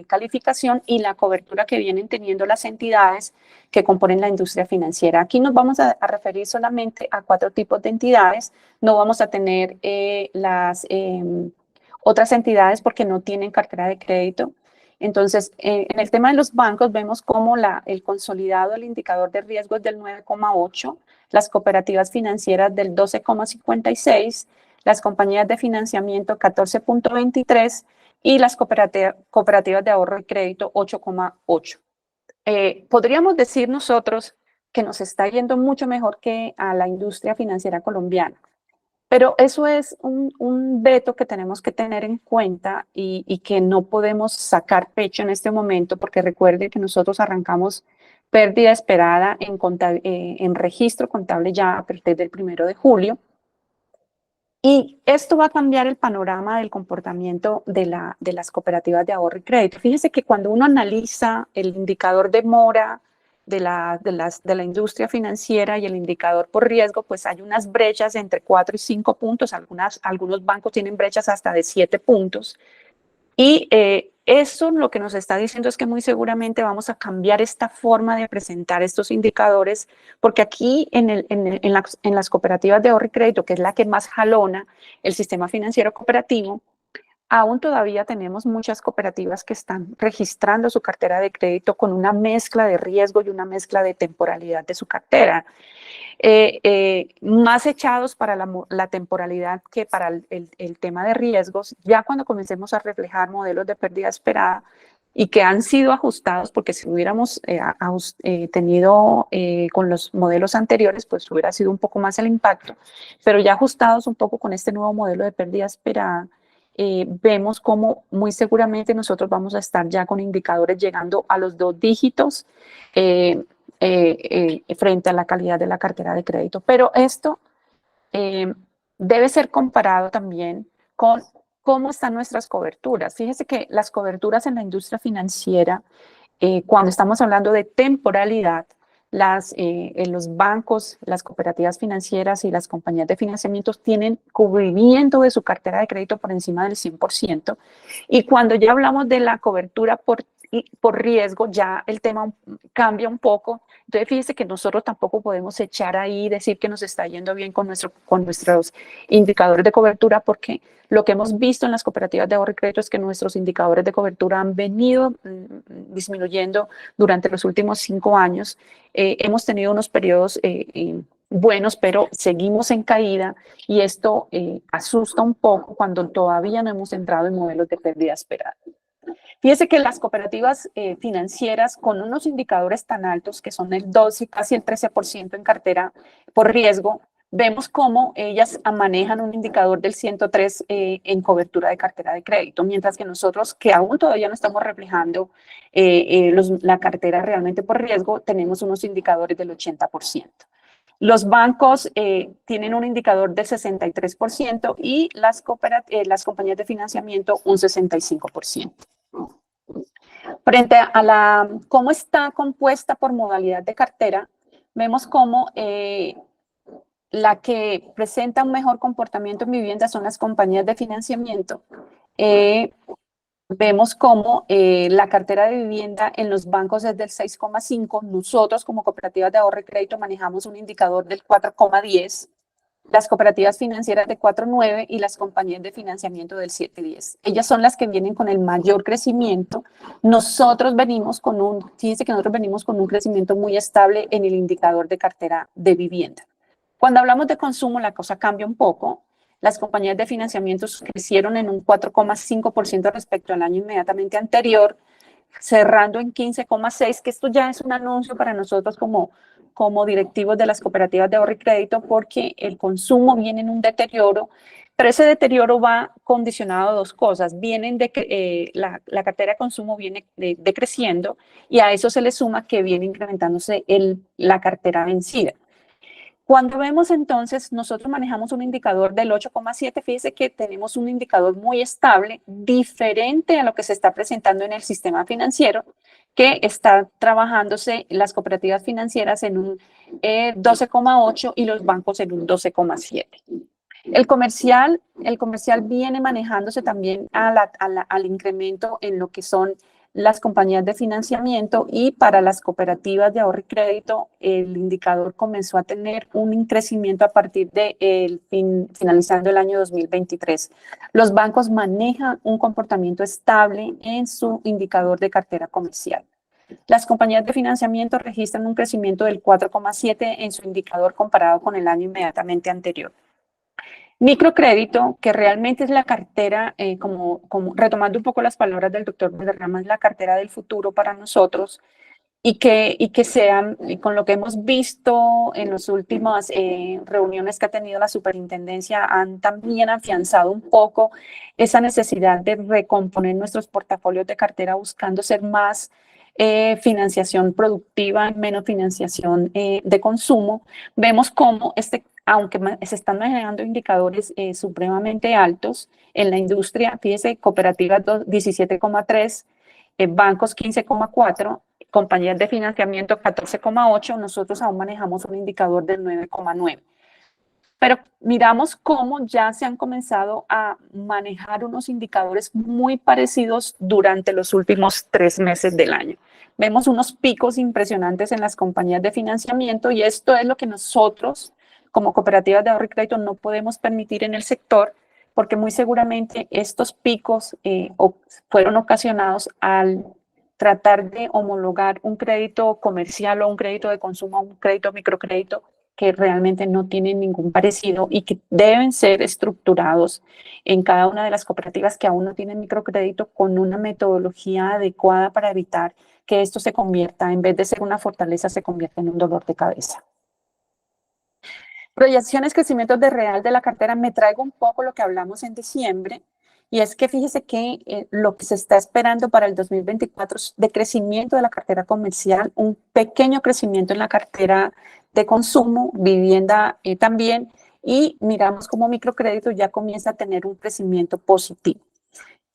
calificación y la cobertura que vienen teniendo las entidades que componen la industria financiera. Aquí nos vamos a referir solamente a 4 tipos de entidades, no vamos a tener las otras entidades porque no tienen cartera de crédito. Entonces, en el tema de los bancos vemos como el consolidado, el indicador de riesgo es del 9,8, las cooperativas financieras del 12,56, las compañías de financiamiento 14,23 y las cooperativas de ahorro y crédito 8,8. Podríamos decir nosotros que nos está yendo mucho mejor que a la industria financiera colombiana. Pero eso es un veto que tenemos que tener en cuenta y que no podemos sacar pecho en este momento, porque recuerde que nosotros arrancamos pérdida esperada en registro contable ya a partir del 1 de julio. Y esto va a cambiar el panorama del comportamiento de las cooperativas de ahorro y crédito. Fíjese que cuando uno analiza el indicador de mora de la industria financiera y el indicador por riesgo, pues hay unas brechas entre 4 y 5 puntos, algunos bancos tienen brechas hasta de 7 puntos, y eso lo que nos está diciendo es que muy seguramente vamos a cambiar esta forma de presentar estos indicadores, porque aquí en las cooperativas de ahorro y crédito, que es la que más jalona el sistema financiero cooperativo, aún todavía tenemos muchas cooperativas que están registrando su cartera de crédito con una mezcla de riesgo y una mezcla de temporalidad de su cartera. Más echados para la temporalidad que para el tema de riesgos, ya cuando comencemos a reflejar modelos de pérdida esperada y que han sido ajustados, porque si hubiéramos tenido con los modelos anteriores, pues hubiera sido un poco más el impacto, pero ya ajustados un poco con este nuevo modelo de pérdida esperada, vemos cómo muy seguramente nosotros vamos a estar ya con indicadores llegando a los 2 dígitos frente a la calidad de la cartera de crédito. Pero esto debe ser comparado también con cómo están nuestras coberturas. Fíjese que las coberturas en la industria financiera, cuando estamos hablando de temporalidad, en los bancos, las cooperativas financieras y las compañías de financiamiento tienen cubrimiento de su cartera de crédito por encima del 100%. Y cuando ya hablamos de la cobertura por riesgo, ya el tema cambia un poco. Entonces, fíjese que nosotros tampoco podemos echar ahí y decir que nos está yendo bien con nuestros indicadores de cobertura, porque lo que hemos visto en las cooperativas de ahorro y crédito es que nuestros indicadores de cobertura han venido disminuyendo durante los últimos 5 años. Hemos tenido unos periodos buenos, pero seguimos en caída y esto asusta un poco cuando todavía no hemos entrado en modelos de pérdida esperada. Fíjese que las cooperativas financieras con unos indicadores tan altos que son el 12 y casi el 13% en cartera por riesgo, vemos cómo ellas manejan un indicador del 103 en cobertura de cartera de crédito, mientras que nosotros, que aún todavía no estamos reflejando la cartera realmente por riesgo, tenemos unos indicadores del 80%. Los bancos tienen un indicador del 63% y las compañías de financiamiento un 65%. Frente a cómo está compuesta por modalidad de cartera, vemos cómo la que presenta un mejor comportamiento en vivienda son las compañías de financiamiento. Vemos cómo la cartera de vivienda en los bancos es del 6,5. Nosotros como cooperativas de ahorro y crédito manejamos un indicador del 4,10. Las cooperativas financieras de 4,9 y las compañías de financiamiento del 7,10. Ellas son las que vienen con el mayor crecimiento. Nosotros venimos fíjense que nosotros venimos con un crecimiento muy estable en el indicador de cartera de vivienda. Cuando hablamos de consumo, la cosa cambia un poco. Las compañías de financiamiento crecieron en un 4,5% respecto al año inmediatamente anterior, cerrando en 15,6%, que esto ya es un anuncio para nosotros como directivos de las cooperativas de ahorro y crédito, porque el consumo viene en un deterioro, pero ese deterioro va condicionado a dos cosas. La cartera de consumo viene decreciendo y a eso se le suma que viene incrementándose la cartera vencida. Cuando vemos entonces, nosotros manejamos un indicador del 8,7, fíjese que tenemos un indicador muy estable, diferente a lo que se está presentando en el sistema financiero, que está trabajándose las cooperativas financieras en un 12,8 y los bancos en un 12,7. El comercial viene manejándose también al incremento en lo que son las compañías de financiamiento, y para las cooperativas de ahorro y crédito el indicador comenzó a tener un crecimiento a partir de finalizando el año 2023. Los bancos manejan un comportamiento estable en su indicador de cartera comercial. Las compañías de financiamiento registran un crecimiento del 4,7 en su indicador comparado con el año inmediatamente anterior. Microcrédito, que realmente es la cartera, como retomando un poco las palabras del doctor Valderrama, es la cartera del futuro para nosotros, y que sean, con lo que hemos visto en las últimas reuniones que ha tenido la superintendencia, han también afianzado un poco esa necesidad de recomponer nuestros portafolios de cartera, buscando ser más financiación productiva, menos financiación de consumo. Vemos cómo aunque se están manejando indicadores supremamente altos en la industria, fíjese, cooperativas 17,3, bancos 15,4, compañías de financiamiento 14,8, nosotros aún manejamos un indicador del 9,9. Pero miramos cómo ya se han comenzado a manejar unos indicadores muy parecidos durante los últimos 3 meses del año. Vemos unos picos impresionantes en las compañías de financiamiento, y esto es lo que nosotros, como cooperativas de ahorro y crédito, no podemos permitir en el sector, porque muy seguramente estos picos fueron ocasionados al tratar de homologar un crédito comercial o un crédito de consumo a un crédito microcrédito que realmente no tienen ningún parecido y que deben ser estructurados en cada una de las cooperativas que aún no tienen microcrédito con una metodología adecuada para evitar que esto se convierta, en vez de ser una fortaleza, se convierta en un dolor de cabeza. Proyecciones, crecimientos de real de la cartera. Me traigo un poco lo que hablamos en diciembre, y es que fíjese que lo que se está esperando para el 2024 es de crecimiento de la cartera comercial, un pequeño crecimiento en la cartera de consumo, vivienda también, y miramos cómo microcrédito ya comienza a tener un crecimiento positivo.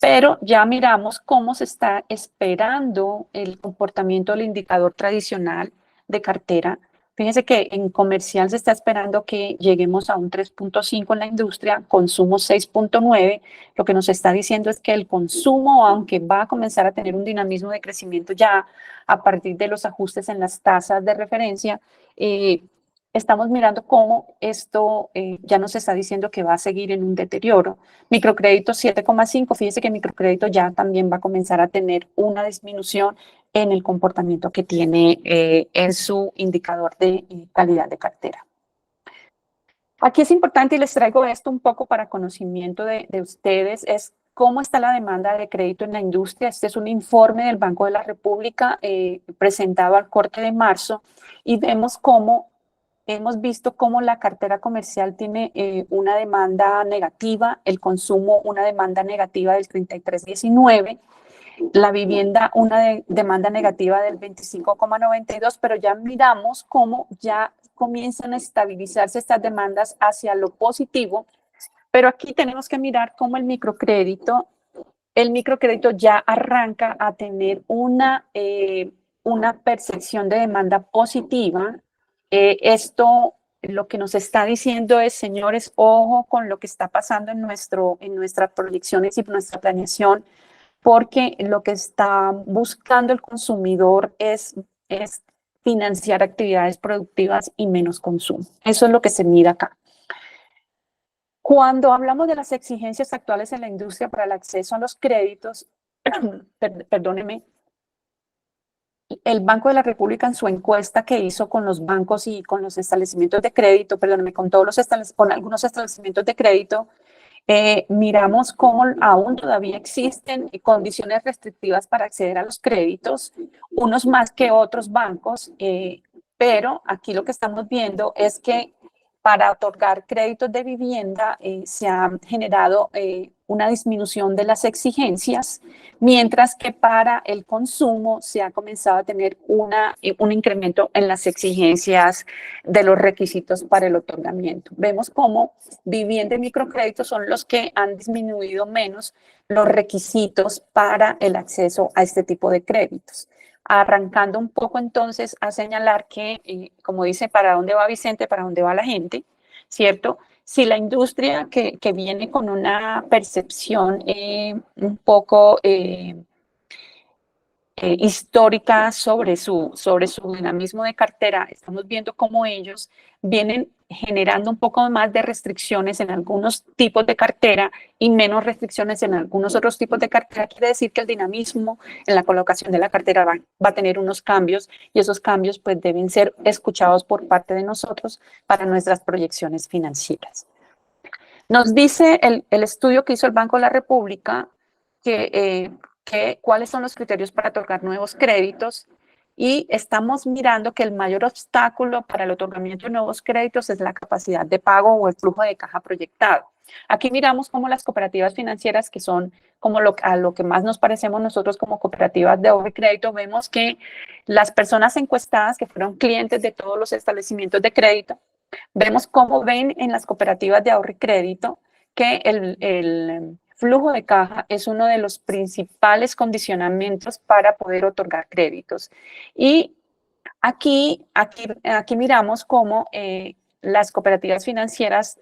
Pero ya miramos cómo se está esperando el comportamiento del indicador tradicional de cartera. Fíjense que en comercial se está esperando que lleguemos a un 3,5 en la industria, consumo 6,9. Lo que nos está diciendo es que el consumo, aunque va a comenzar a tener un dinamismo de crecimiento ya a partir de los ajustes en las tasas de referencia, estamos mirando cómo esto ya nos está diciendo que va a seguir en un deterioro. Microcrédito 7,5, fíjese que microcrédito ya también va a comenzar a tener una disminución en el comportamiento que tiene en su indicador de calidad de cartera. Aquí es importante, y les traigo esto un poco para conocimiento de ustedes, es cómo está la demanda de crédito en la industria. Este es un informe del Banco de la República presentado al corte de marzo, y vemos cómo hemos visto cómo la cartera comercial tiene una demanda negativa, el consumo una demanda negativa del 33,19%, la vivienda una demanda negativa del 25,92%, pero ya miramos cómo ya comienzan a estabilizarse estas demandas hacia lo positivo. Pero aquí tenemos que mirar cómo el microcrédito ya arranca a tener una percepción de demanda positiva. Esto lo que nos está diciendo es, señores, ojo con lo que está pasando en nuestras proyecciones y nuestra planeación, porque lo que está buscando el consumidor es financiar actividades productivas y menos consumo. Eso es lo que se mira acá. Cuando hablamos de las exigencias actuales en la industria para el acceso a los créditos, perdónenme, el Banco de la República en su encuesta que hizo con los bancos y con los establecimientos de crédito, perdóname, con con algunos establecimientos de crédito, miramos cómo aún todavía existen condiciones restrictivas para acceder a los créditos, unos más que otros bancos, pero aquí lo que estamos viendo es que para otorgar créditos de vivienda se ha generado una disminución de las exigencias, mientras que para el consumo se ha comenzado a tener un incremento en las exigencias de los requisitos para el otorgamiento. Vemos cómo vivienda y microcréditos son los que han disminuido menos los requisitos para el acceso a este tipo de créditos. Arrancando un poco entonces a señalar que, como dice, ¿para dónde va Vicente? ¿Para dónde va la gente? ¿Cierto? Si la industria que viene con una percepción un poco histórica sobre su dinamismo de cartera, estamos viendo cómo ellos vienen generando un poco más de restricciones en algunos tipos de cartera y menos restricciones en algunos otros tipos de cartera. Quiere decir que el dinamismo en la colocación de la cartera va a tener unos cambios y esos cambios pues deben ser escuchados por parte de nosotros para nuestras proyecciones financieras. Nos dice el estudio que hizo el Banco de la República que cuáles son los criterios para otorgar nuevos créditos y estamos mirando que el mayor obstáculo para el otorgamiento de nuevos créditos es la capacidad de pago o el flujo de caja proyectado. Aquí miramos cómo las cooperativas financieras, que son como a lo que más nos parecemos nosotros como cooperativas de ahorro y crédito, vemos que las personas encuestadas que fueron clientes de todos los establecimientos de crédito, vemos cómo ven en las cooperativas de ahorro y crédito que el flujo de caja es uno de los principales condicionamientos para poder otorgar créditos. Y aquí miramos cómo las cooperativas financieras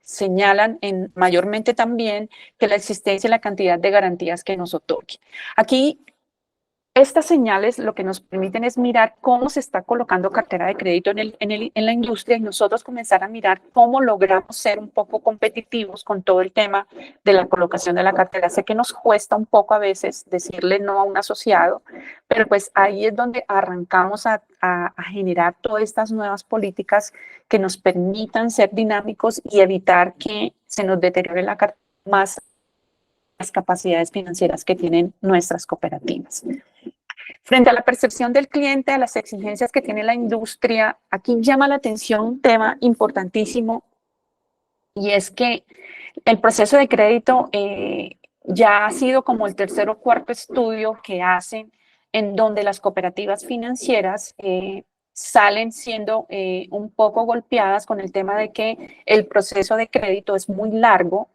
señalan mayormente también que la existencia y la cantidad de garantías que nos otorguen. Aquí estas señales lo que nos permiten es mirar cómo se está colocando cartera de crédito en la industria y nosotros comenzar a mirar cómo logramos ser un poco competitivos con todo el tema de la colocación de la cartera. Sé que nos cuesta un poco a veces decirle no a un asociado, pero pues ahí es donde arrancamos a generar todas estas nuevas políticas que nos permitan ser dinámicos y evitar que se nos deteriore la cartera más las capacidades financieras que tienen nuestras cooperativas. Frente a la percepción del cliente, a las exigencias que tiene la industria, aquí llama la atención un tema importantísimo y es que el proceso de crédito ya ha sido como el tercer o cuarto estudio que hacen en donde las cooperativas financieras salen siendo un poco golpeadas con el tema de que el proceso de crédito es muy largo,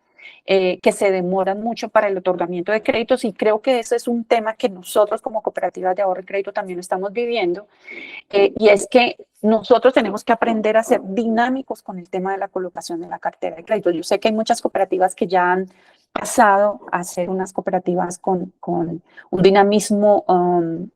que se demoran mucho para el otorgamiento de créditos y creo que ese es un tema que nosotros como cooperativas de ahorro y crédito también estamos viviendo y es que nosotros tenemos que aprender a ser dinámicos con el tema de la colocación de la cartera de crédito. Yo sé que hay muchas cooperativas que ya han pasado a ser unas cooperativas con un dinamismo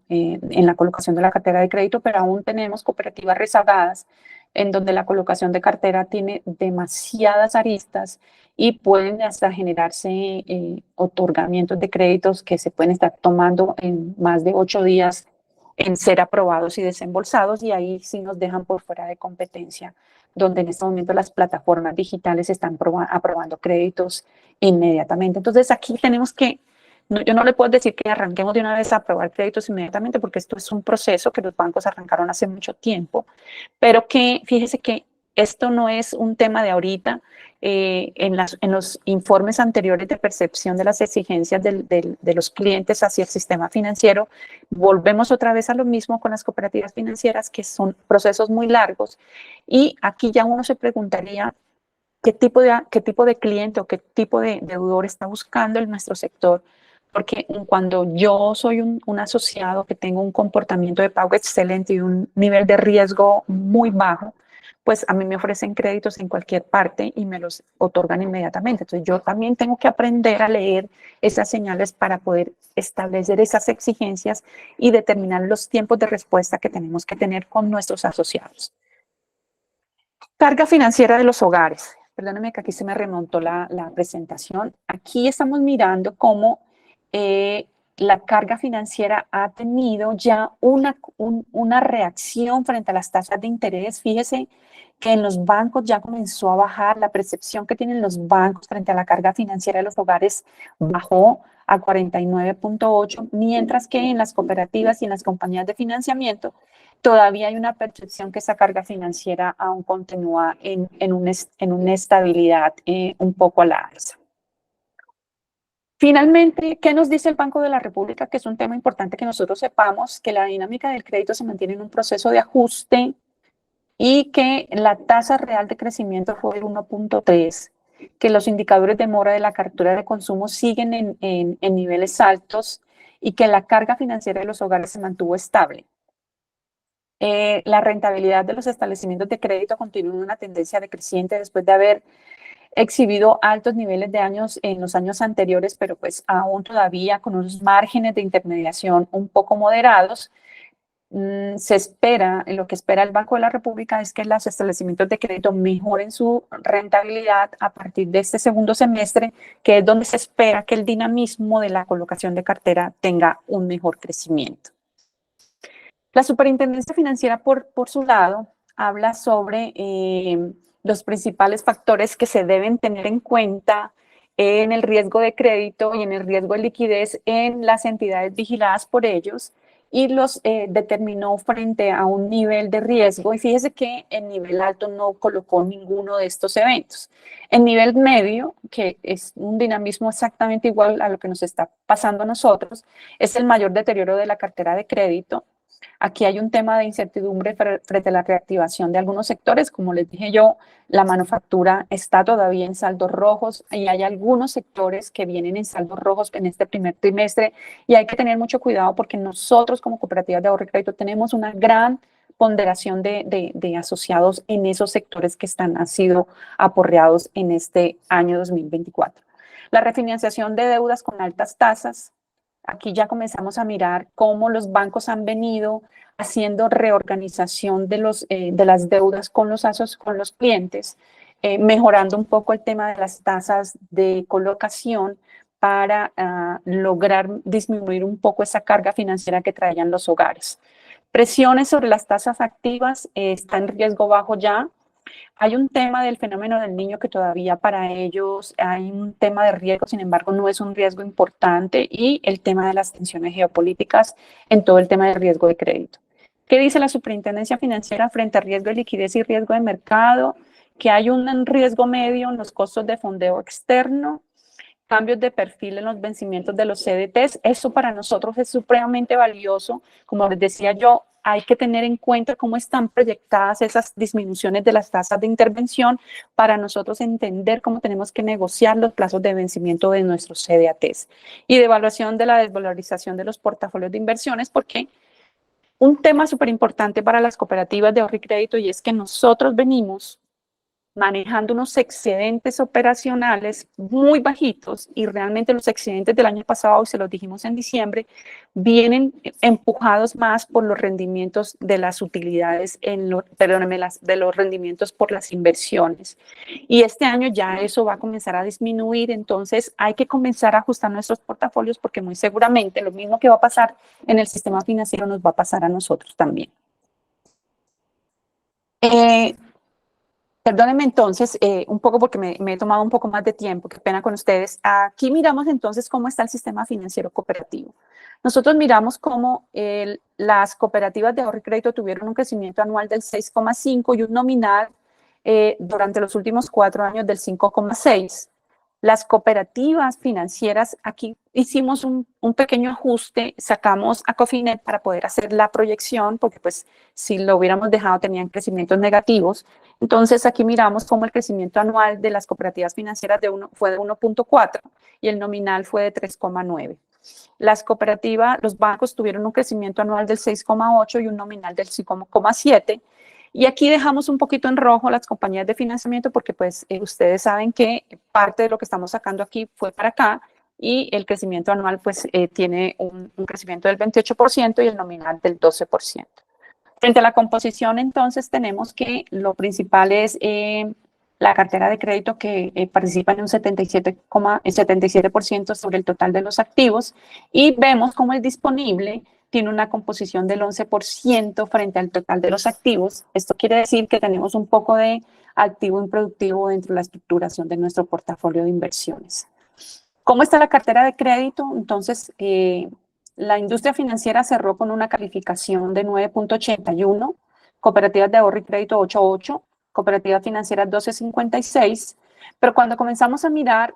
en la colocación de la cartera de crédito, pero aún tenemos cooperativas rezagadas en donde la colocación de cartera tiene demasiadas aristas y pueden hasta generarse otorgamientos de créditos que se pueden estar tomando en más de 8 días en ser aprobados y desembolsados y ahí sí nos dejan por fuera de competencia, donde en este momento las plataformas digitales están aprobando créditos inmediatamente. Entonces aquí tenemos que, yo no le puedo decir que arranquemos de una vez a aprobar créditos inmediatamente porque esto es un proceso que los bancos arrancaron hace mucho tiempo, pero que fíjese que esto no es un tema de ahorita. En los informes anteriores de percepción de las exigencias de los clientes hacia el sistema financiero, volvemos otra vez a lo mismo con las cooperativas financieras, que son procesos muy largos. Y aquí ya uno se preguntaría qué tipo de cliente o qué tipo de deudor está buscando en nuestro sector. Porque cuando yo soy un asociado que tengo un comportamiento de pago excelente y un nivel de riesgo muy bajo, pues a mí me ofrecen créditos en cualquier parte y me los otorgan inmediatamente. Entonces yo también tengo que aprender a leer esas señales para poder establecer esas exigencias y determinar los tiempos de respuesta que tenemos que tener con nuestros asociados. Carga financiera de los hogares. Perdónenme que aquí se me remontó la presentación. Aquí estamos mirando cómo la carga financiera ha tenido ya una reacción frente a las tasas de interés. Fíjese que en los bancos ya comenzó a bajar, la percepción que tienen los bancos frente a la carga financiera de los hogares bajó a 49.8, mientras que en las cooperativas y en las compañías de financiamiento todavía hay una percepción que esa carga financiera aún continúa en una estabilidad un poco a la alza. Finalmente, ¿qué nos dice el Banco de la República? Que es un tema importante que nosotros sepamos, que la dinámica del crédito se mantiene en un proceso de ajuste y que la tasa real de crecimiento fue del 1.3, que los indicadores de mora de la cartera de consumo siguen en niveles altos y que la carga financiera de los hogares se mantuvo estable. La rentabilidad de los establecimientos de crédito continúa en una tendencia decreciente después de haber exhibido altos niveles de años en los años anteriores, pero pues aún todavía con unos márgenes de intermediación un poco moderados. Se espera, lo que espera el Banco de la República es que los establecimientos de crédito mejoren su rentabilidad a partir de este segundo semestre, que es donde se espera que el dinamismo de la colocación de cartera tenga un mejor crecimiento. La Superintendencia Financiera, por su lado, habla sobre los principales factores que se deben tener en cuenta en el riesgo de crédito y en el riesgo de liquidez en las entidades vigiladas por ellos y los determinó frente a un nivel de riesgo. Y fíjese que en nivel alto no colocó ninguno de estos eventos. En nivel medio, que es un dinamismo exactamente igual a lo que nos está pasando a nosotros, es el mayor deterioro de la cartera de crédito. Aquí hay un tema de incertidumbre frente a la reactivación de algunos sectores. Como les dije yo, la manufactura está todavía en saldos rojos y hay algunos sectores que vienen en saldos rojos en este primer trimestre y hay que tener mucho cuidado porque nosotros como cooperativas de ahorro y crédito tenemos una gran ponderación de asociados en esos sectores que han sido aporreados en este año 2024. La refinanciación de deudas con altas tasas. Aquí ya comenzamos a mirar cómo los bancos han venido haciendo reorganización de las deudas con los clientes, mejorando un poco el tema de las tasas de colocación para lograr disminuir un poco esa carga financiera que traían los hogares. Presiones sobre las tasas activas, está en riesgo bajo ya. Hay un tema del fenómeno del niño que todavía para ellos hay un tema de riesgo, sin embargo no es un riesgo importante, y el tema de las tensiones geopolíticas en todo el tema del riesgo de crédito. ¿Qué dice la Superintendencia Financiera frente a riesgo de liquidez y riesgo de mercado? Que hay un riesgo medio en los costos de fondeo externo, cambios de perfil en los vencimientos de los CDTs. Eso para nosotros es supremamente valioso. Como les decía yo, hay que tener en cuenta cómo están proyectadas esas disminuciones de las tasas de intervención para nosotros entender cómo tenemos que negociar los plazos de vencimiento de nuestros CDATs. Y de evaluación de la desvalorización de los portafolios de inversiones, porque un tema súper importante para las cooperativas de ahorro y crédito, y es que nosotros venimos manejando unos excedentes operacionales muy bajitos y realmente los excedentes del año pasado, y se los dijimos en diciembre, vienen empujados más por los rendimientos de las utilidades, de los rendimientos por las inversiones. Y este año ya eso va a comenzar a disminuir, entonces hay que comenzar a ajustar nuestros portafolios porque muy seguramente lo mismo que va a pasar en el sistema financiero nos va a pasar a nosotros también. Perdónenme entonces un poco porque me he tomado un poco más de tiempo, qué pena con ustedes. Aquí miramos entonces cómo está el sistema financiero cooperativo. Nosotros miramos cómo las cooperativas de ahorro y crédito tuvieron un crecimiento anual del 6,5 y un nominal durante los últimos 4 años del 5,6. Las cooperativas financieras, aquí hicimos un pequeño ajuste, sacamos a Cofinet para poder hacer la proyección, porque pues si lo hubiéramos dejado tenían crecimientos negativos. Entonces aquí miramos cómo el crecimiento anual de las cooperativas financieras fue de 1.4 y el nominal fue de 3,9. Las cooperativas, los bancos tuvieron un crecimiento anual del 6,8 y un nominal del 5,7. Y aquí dejamos un poquito en rojo las compañías de financiamiento porque pues ustedes saben que parte de lo que estamos sacando aquí fue para acá y el crecimiento anual pues tiene un crecimiento del 28% y el nominal del 12%. Frente a la composición entonces tenemos que lo principal es la cartera de crédito que participa en un 77% sobre el total de los activos, y vemos cómo el disponible tiene una composición del 11% frente al total de los activos. Esto quiere decir que tenemos un poco de activo improductivo dentro de la estructuración de nuestro portafolio de inversiones. ¿Cómo está la cartera de crédito? Entonces, la industria financiera cerró con una calificación de 9.81, cooperativas de ahorro y crédito 8.8, cooperativas financieras 12.56, pero cuando comenzamos a mirar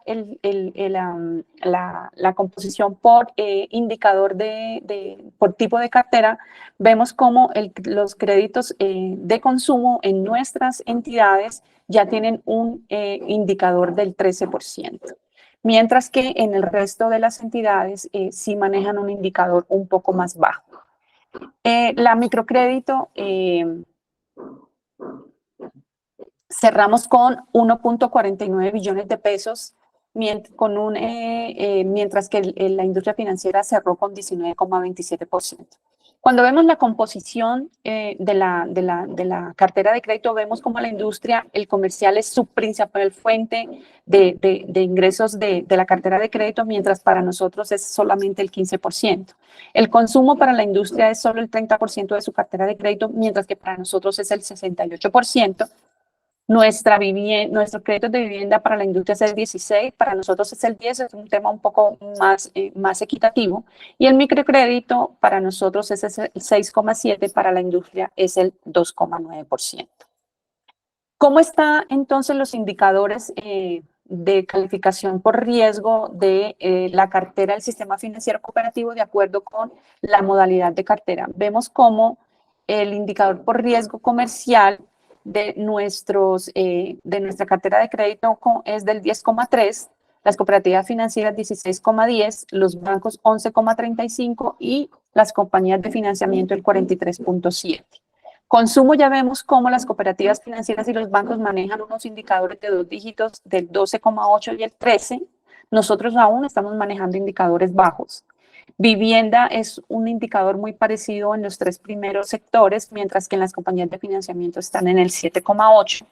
la composición por indicador por tipo de cartera, vemos cómo los créditos de consumo en nuestras entidades ya tienen un indicador del 13%. Mientras que en el resto de las entidades sí manejan un indicador un poco más bajo. La microcrédito cerramos con 1.49 billones de pesos, mientras que la industria financiera cerró con 19.27%. Cuando vemos la composición de la cartera de crédito, vemos como la industria, el comercial es su principal fuente de ingresos de la cartera de crédito, mientras para nosotros es solamente el 15%. El consumo para la industria es solo el 30% de su cartera de crédito, mientras que para nosotros es el 68%. Nuestro crédito de vivienda para la industria es el 16%, para nosotros es el 10%, es un tema un poco más equitativo. Y el microcrédito para nosotros es el 6.7%, para la industria es el 2.9%. ¿Cómo están entonces los indicadores de calificación por riesgo de la cartera del sistema financiero cooperativo de acuerdo con la modalidad de cartera? Vemos cómo el indicador por riesgo comercial de nuestra cartera de crédito es del 10.3, las cooperativas financieras 16.10, los bancos 11.35 y las compañías de financiamiento el 43.7. Consumo, ya vemos cómo las cooperativas financieras y los bancos manejan unos indicadores de 2 dígitos del 12.8 y el 13. Nosotros aún estamos manejando indicadores bajos. Vivienda es un indicador muy parecido en los 3 primeros sectores, mientras que en las compañías de financiamiento están en el 7.8.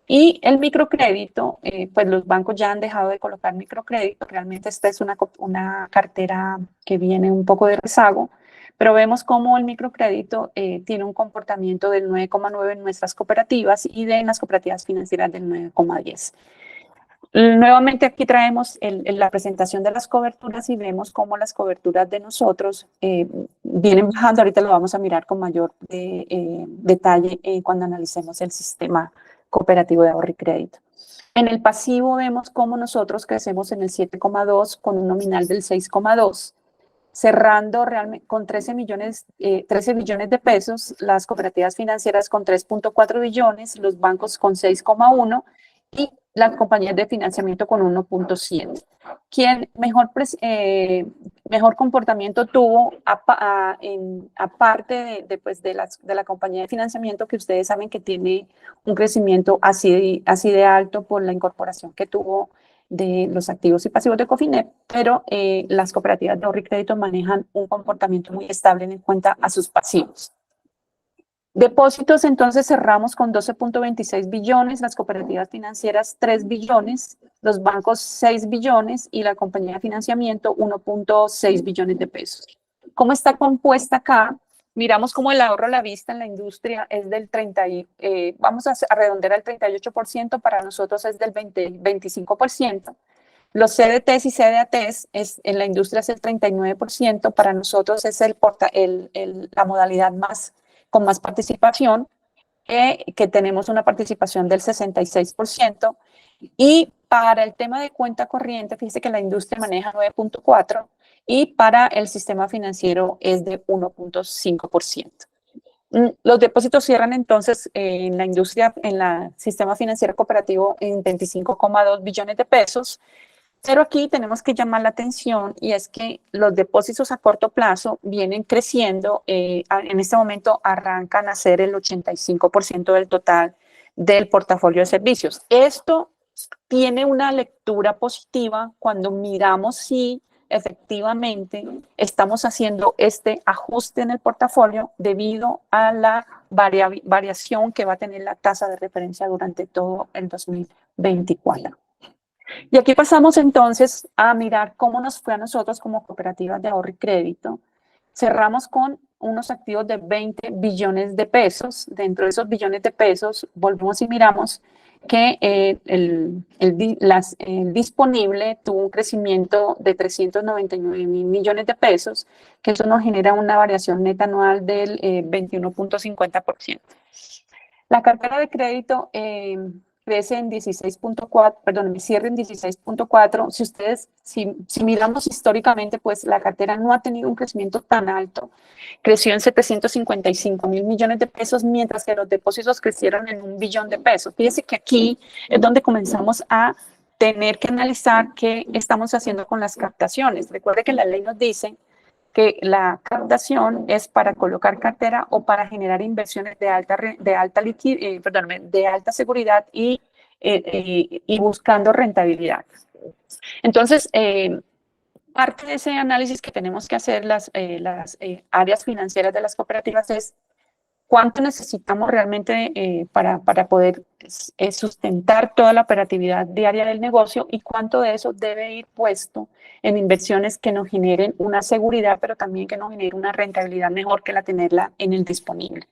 Y el microcrédito, pues los bancos ya han dejado de colocar microcrédito. Realmente esta es una cartera que viene un poco de rezago, pero vemos cómo el microcrédito tiene un comportamiento del 9.9 en nuestras cooperativas y en las cooperativas financieras del 9.10. Nuevamente aquí traemos la presentación de las coberturas y vemos cómo las coberturas de nosotros vienen bajando. Ahorita lo vamos a mirar con mayor detalle cuando analicemos el sistema cooperativo de ahorro y crédito. En el pasivo vemos cómo nosotros crecemos en el 7.2 con un nominal del 6.2, cerrando realmente con 13 billones de pesos, las cooperativas financieras con 3.4 billones, los bancos con 6.1 y las compañías de financiamiento con 1.7. Quien mejor comportamiento tuvo, aparte de la compañía de financiamiento, que ustedes saben que tiene un crecimiento así de alto por la incorporación que tuvo de los activos y pasivos de Cofinep, pero las cooperativas de ahorro y crédito manejan un comportamiento muy estable en cuenta a sus pasivos. Depósitos, entonces cerramos con 12.26 billones, las cooperativas financieras 3 billones, los bancos 6 billones y la compañía de financiamiento 1.6 billones de pesos. ¿Cómo está compuesta acá? Miramos cómo el ahorro a la vista en la industria es del 30%, vamos a redondear al 38%, para nosotros es del 25%. Los CDTs y CDATs en la industria es el 39%, para nosotros es la modalidad con más participación, que tenemos una participación del 66%. Y para el tema de cuenta corriente, fíjese que la industria maneja 9.4% y para el sistema financiero es de 1.5%. Los depósitos cierran entonces en la industria, en el sistema financiero cooperativo, en 25.2 billones de pesos. Pero aquí tenemos que llamar la atención y es que los depósitos a corto plazo vienen creciendo. En este momento arrancan a ser el 85% del total del portafolio de servicios. Esto tiene una lectura positiva cuando miramos si efectivamente estamos haciendo este ajuste en el portafolio debido a la variación que va a tener la tasa de referencia durante todo el 2024. Y aquí pasamos entonces a mirar cómo nos fue a nosotros como cooperativas de ahorro y crédito. Cerramos con unos activos de 20 billones de pesos. Dentro de esos billones de pesos, volvemos y miramos que el disponible tuvo un crecimiento de 399 mil millones de pesos, que eso nos genera una variación neta anual del 21.50%. La cartera de crédito crece en 16.4, perdón, cierra en 16.4. Si ustedes, si miramos históricamente, pues la cartera no ha tenido un crecimiento tan alto. Creció en 755 mil millones de pesos, mientras que los depósitos crecieron en 1 billón de pesos. Fíjense que aquí es donde comenzamos a tener que analizar qué estamos haciendo con las captaciones. Recuerde que la ley nos dice que la captación es para colocar cartera o para generar inversiones de alta seguridad y buscando rentabilidad. Entonces, parte de ese análisis que tenemos que hacer las áreas financieras de las cooperativas es cuánto necesitamos realmente para poder sustentar toda la operatividad diaria del negocio y cuánto de eso debe ir puesto en inversiones que nos generen una seguridad, pero también que nos generen una rentabilidad mejor que la tenerla en el disponible.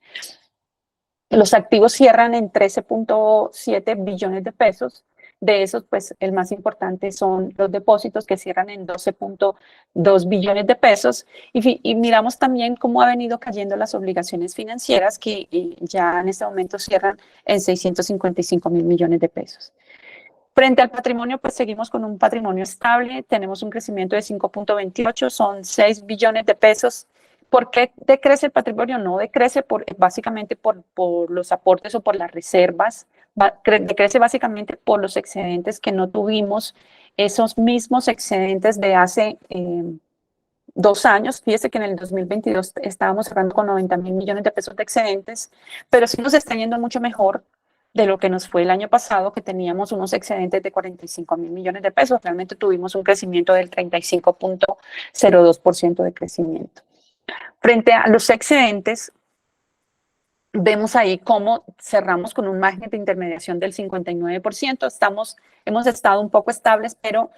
Los activos cierran en 13.7 billones de pesos. De esos, pues, el más importante son los depósitos que cierran en 12.2 billones de pesos. Y miramos también cómo ha venido cayendo las obligaciones financieras que ya en este momento cierran en 655 mil millones de pesos. Frente al patrimonio, pues seguimos con un patrimonio estable. Tenemos un crecimiento de 5.28, son 6 billones de pesos. ¿Por qué decrece el patrimonio? No decrece básicamente por los aportes o por las reservas. Decrece básicamente por los excedentes que no tuvimos, esos mismos excedentes de hace 2 años. Fíjese que en el 2022 estábamos cerrando con 90 mil millones de pesos de excedentes, pero sí nos está yendo mucho mejor de lo que nos fue el año pasado, que teníamos unos excedentes de 45 mil millones de pesos. Realmente tuvimos un crecimiento del 35.02% de crecimiento. Frente a los excedentes, vemos ahí cómo cerramos con un margen de intermediación del 59%. Hemos estado un poco estables, pero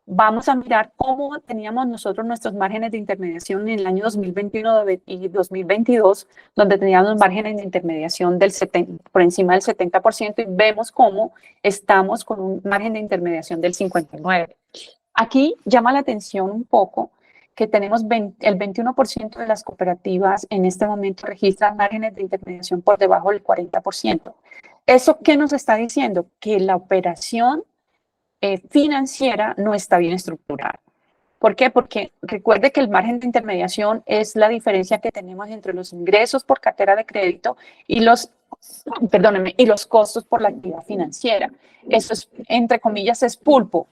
vamos a mirar cómo teníamos nosotros nuestros márgenes de intermediación en el año 2021 y 2022, donde teníamos márgenes de intermediación por encima del 70%, y vemos cómo estamos con un margen de intermediación del 59%. Aquí llama la atención un poco que tenemos el 21% de las cooperativas en este momento registran márgenes de intermediación por debajo del 40%. ¿Eso qué nos está diciendo? Que la operación financiera no está bien estructurada. ¿Por qué? Porque recuerde que el margen de intermediación es la diferencia que tenemos entre los ingresos por cartera de crédito y los costos por la actividad financiera. Eso es, entre comillas, es pulpo.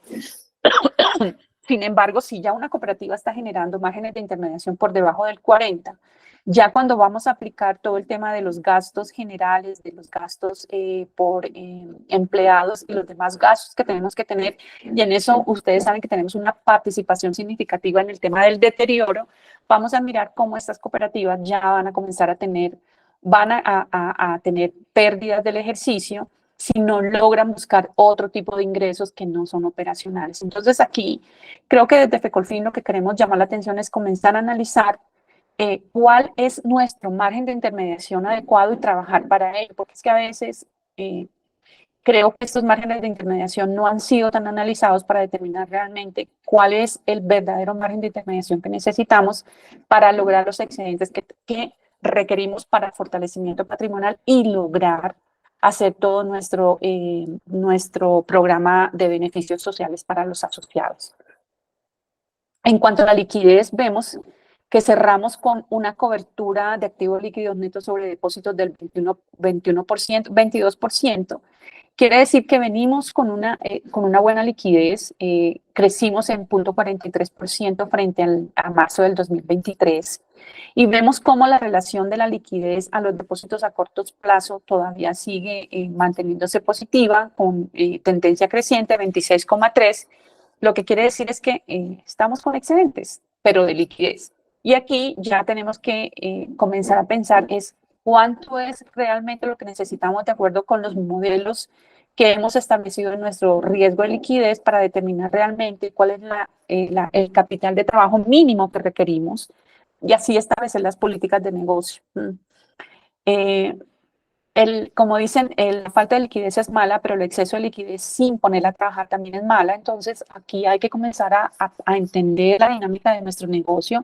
Sin embargo, si ya una cooperativa está generando márgenes de intermediación por debajo del 40%, ya cuando vamos a aplicar todo el tema de los gastos generales, de los gastos por empleados y los demás gastos que tenemos que tener, y en eso ustedes saben que tenemos una participación significativa en el tema del deterioro, vamos a mirar cómo estas cooperativas ya van a comenzar a tener, tener pérdidas del ejercicio si no logran buscar otro tipo de ingresos que no son operacionales. Entonces aquí creo que desde FECOLFIN lo que queremos llamar la atención es comenzar a analizar cuál es nuestro margen de intermediación adecuado y trabajar para ello, porque es que a veces creo que estos márgenes de intermediación no han sido tan analizados para determinar realmente cuál es el verdadero margen de intermediación que necesitamos para lograr los excedentes que requerimos para el fortalecimiento patrimonial y lograr hacer todo nuestro programa de beneficios sociales para los asociados. En cuanto a la liquidez, vemos que cerramos con una cobertura de activos líquidos netos sobre depósitos del 22%. Quiere decir que venimos con una buena liquidez, crecimos en 0.43% frente a marzo del 2023. Y vemos cómo la relación de la liquidez a los depósitos a corto plazo todavía sigue manteniéndose positiva, con tendencia creciente, 26,3. Lo que quiere decir es que estamos con excedentes, pero de liquidez. Y aquí ya tenemos que comenzar a pensar es cuánto es realmente lo que necesitamos de acuerdo con los modelos que hemos establecido en nuestro riesgo de liquidez para determinar realmente cuál es el capital de trabajo mínimo que requerimos y así establecer las políticas de negocio. Como dicen, la falta de liquidez es mala, pero el exceso de liquidez sin ponerla a trabajar también es mala. Entonces, aquí hay que comenzar a entender la dinámica de nuestro negocio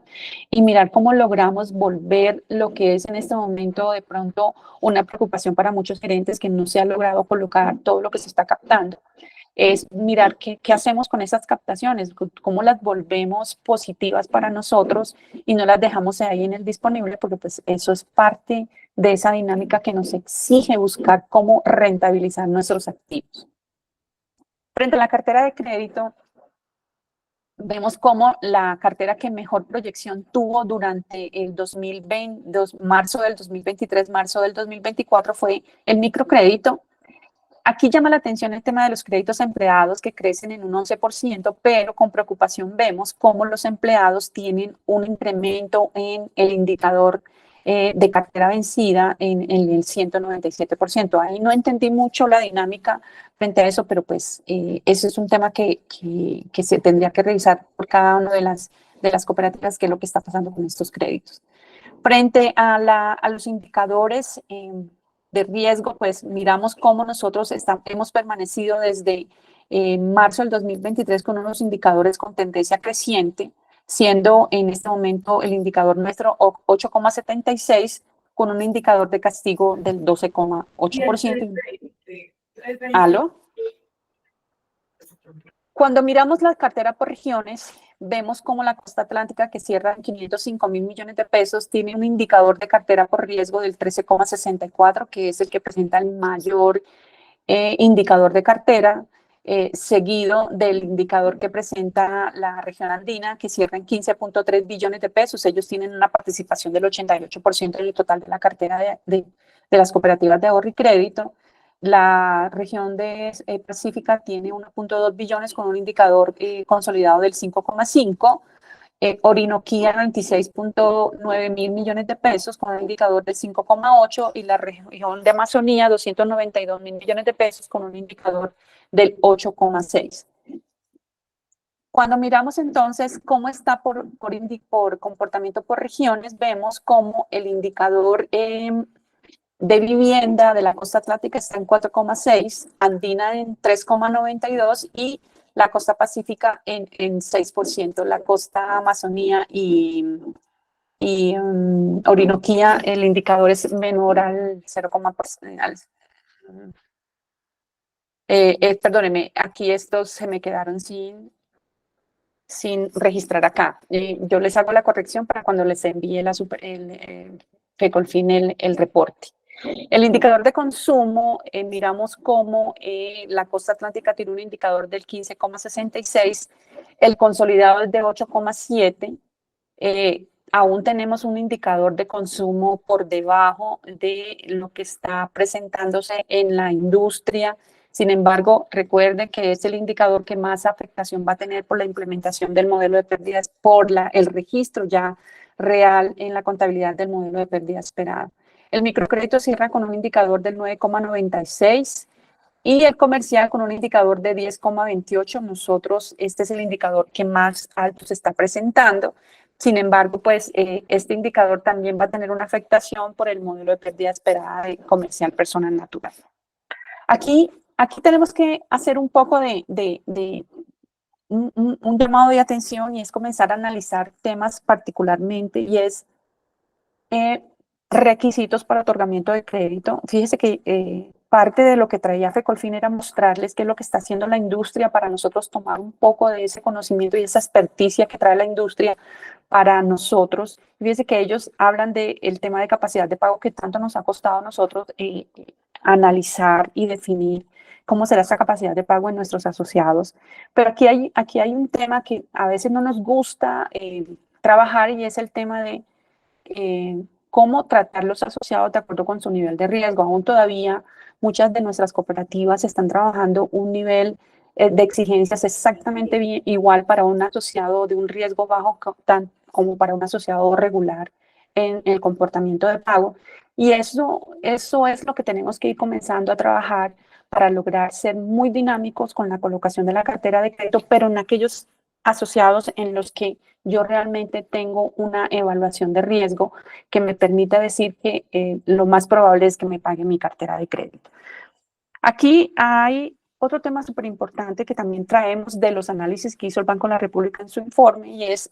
y mirar cómo logramos volver lo que es en este momento de pronto una preocupación para muchos gerentes que no se ha logrado colocar todo lo que se está captando. Es mirar qué hacemos con esas captaciones, cómo las volvemos positivas para nosotros y no las dejamos ahí en el disponible, porque pues eso es parte de esa dinámica que nos exige buscar cómo rentabilizar nuestros activos. Frente a la cartera de crédito, vemos cómo la cartera que mejor proyección tuvo durante el 2020, marzo del 2023, marzo del 2024 fue el microcrédito. Aquí llama la atención el tema de los créditos a empleados que crecen en un 11%, pero con preocupación vemos cómo los empleados tienen un incremento en el indicador de cartera vencida en el 197%. Ahí no entendí mucho la dinámica frente a eso, pero pues ese es un tema que se tendría que revisar por cada una de las cooperativas, qué es lo que está pasando con estos créditos. Frente a los indicadores de riesgo, pues miramos cómo nosotros hemos permanecido desde marzo del 2023 con unos indicadores con tendencia creciente, siendo en este momento el indicador nuestro 8,76 con un indicador de castigo del 12,8%. ¿Aló? Cuando miramos la cartera por regiones, vemos como la costa atlántica, que cierra en 505.000 millones de pesos, tiene un indicador de cartera por riesgo del 13,64, que es el que presenta el mayor indicador de cartera, seguido del indicador que presenta la región andina, que cierra en 15.3 billones de pesos. Ellos tienen una participación del 88% en el total de la cartera de las cooperativas de ahorro y crédito. La región de Pacífica tiene 1.2 billones con un indicador consolidado del 5,5. Orinoquía 26.9 mil millones de pesos con un indicador del 5,8 y la región de Amazonía 292 mil millones de pesos con un indicador del 8,6. Cuando miramos entonces cómo está por comportamiento por regiones, vemos cómo el indicador de vivienda de la costa atlántica está en 4,6, andina en 3,92 y la costa pacífica en 6%. La costa Amazonía y Orinoquía, el indicador es menor al 0,%. Perdóneme, aquí estos se me quedaron sin registrar acá. Yo les hago la corrección para cuando les envíe FECOLFIN el reporte. El indicador de consumo, miramos cómo la costa atlántica tiene un indicador del 15,66, el consolidado es de 8,7, aún tenemos un indicador de consumo por debajo de lo que está presentándose en la industria. Sin embargo, recuerden que es el indicador que más afectación va a tener por la implementación del modelo de pérdidas, por el registro ya real en la contabilidad del modelo de pérdida esperado. El microcrédito cierra con un indicador del 9,96 y el comercial con un indicador de 10,28. Nosotros, este es el indicador que más alto se está presentando. Sin embargo, pues este indicador también va a tener una afectación por el modelo de pérdida esperada de comercial personal natural. Aquí tenemos que hacer un poco un llamado de atención y es comenzar a analizar temas particularmente y es requisitos para otorgamiento de crédito. Fíjese que parte de lo que traía FECOLFIN era mostrarles qué es lo que está haciendo la industria para nosotros tomar un poco de ese conocimiento y esa experticia que trae la industria para nosotros. Fíjese que ellos hablan del tema de capacidad de pago que tanto nos ha costado a nosotros analizar y definir cómo será esa capacidad de pago en nuestros asociados. Pero aquí hay un tema que a veces no nos gusta trabajar y es el tema de cómo tratar los asociados de acuerdo con su nivel de riesgo. Aún todavía muchas de nuestras cooperativas están trabajando un nivel de exigencias exactamente igual para un asociado de un riesgo bajo como para un asociado regular en el comportamiento de pago. Y eso es lo que tenemos que ir comenzando a trabajar para lograr ser muy dinámicos con la colocación de la cartera de crédito, pero en aquellos asociados en los que yo realmente tengo una evaluación de riesgo que me permita decir que lo más probable es que me pague mi cartera de crédito. Aquí hay otro tema súper importante que también traemos de los análisis que hizo el Banco de la República en su informe, y es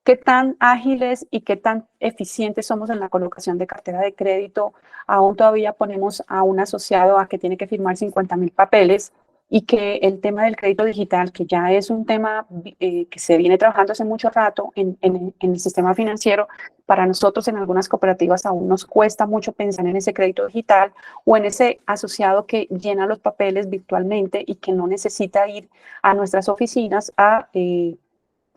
qué tan ágiles y qué tan eficientes somos en la colocación de cartera de crédito. Aún todavía ponemos a un asociado a que tiene que firmar 50.000 papeles, y que el tema del crédito digital, que ya es un tema que se viene trabajando hace mucho rato en el sistema financiero, para nosotros en algunas cooperativas aún nos cuesta mucho pensar en ese crédito digital o en ese asociado que llena los papeles virtualmente y que no necesita ir a nuestras oficinas a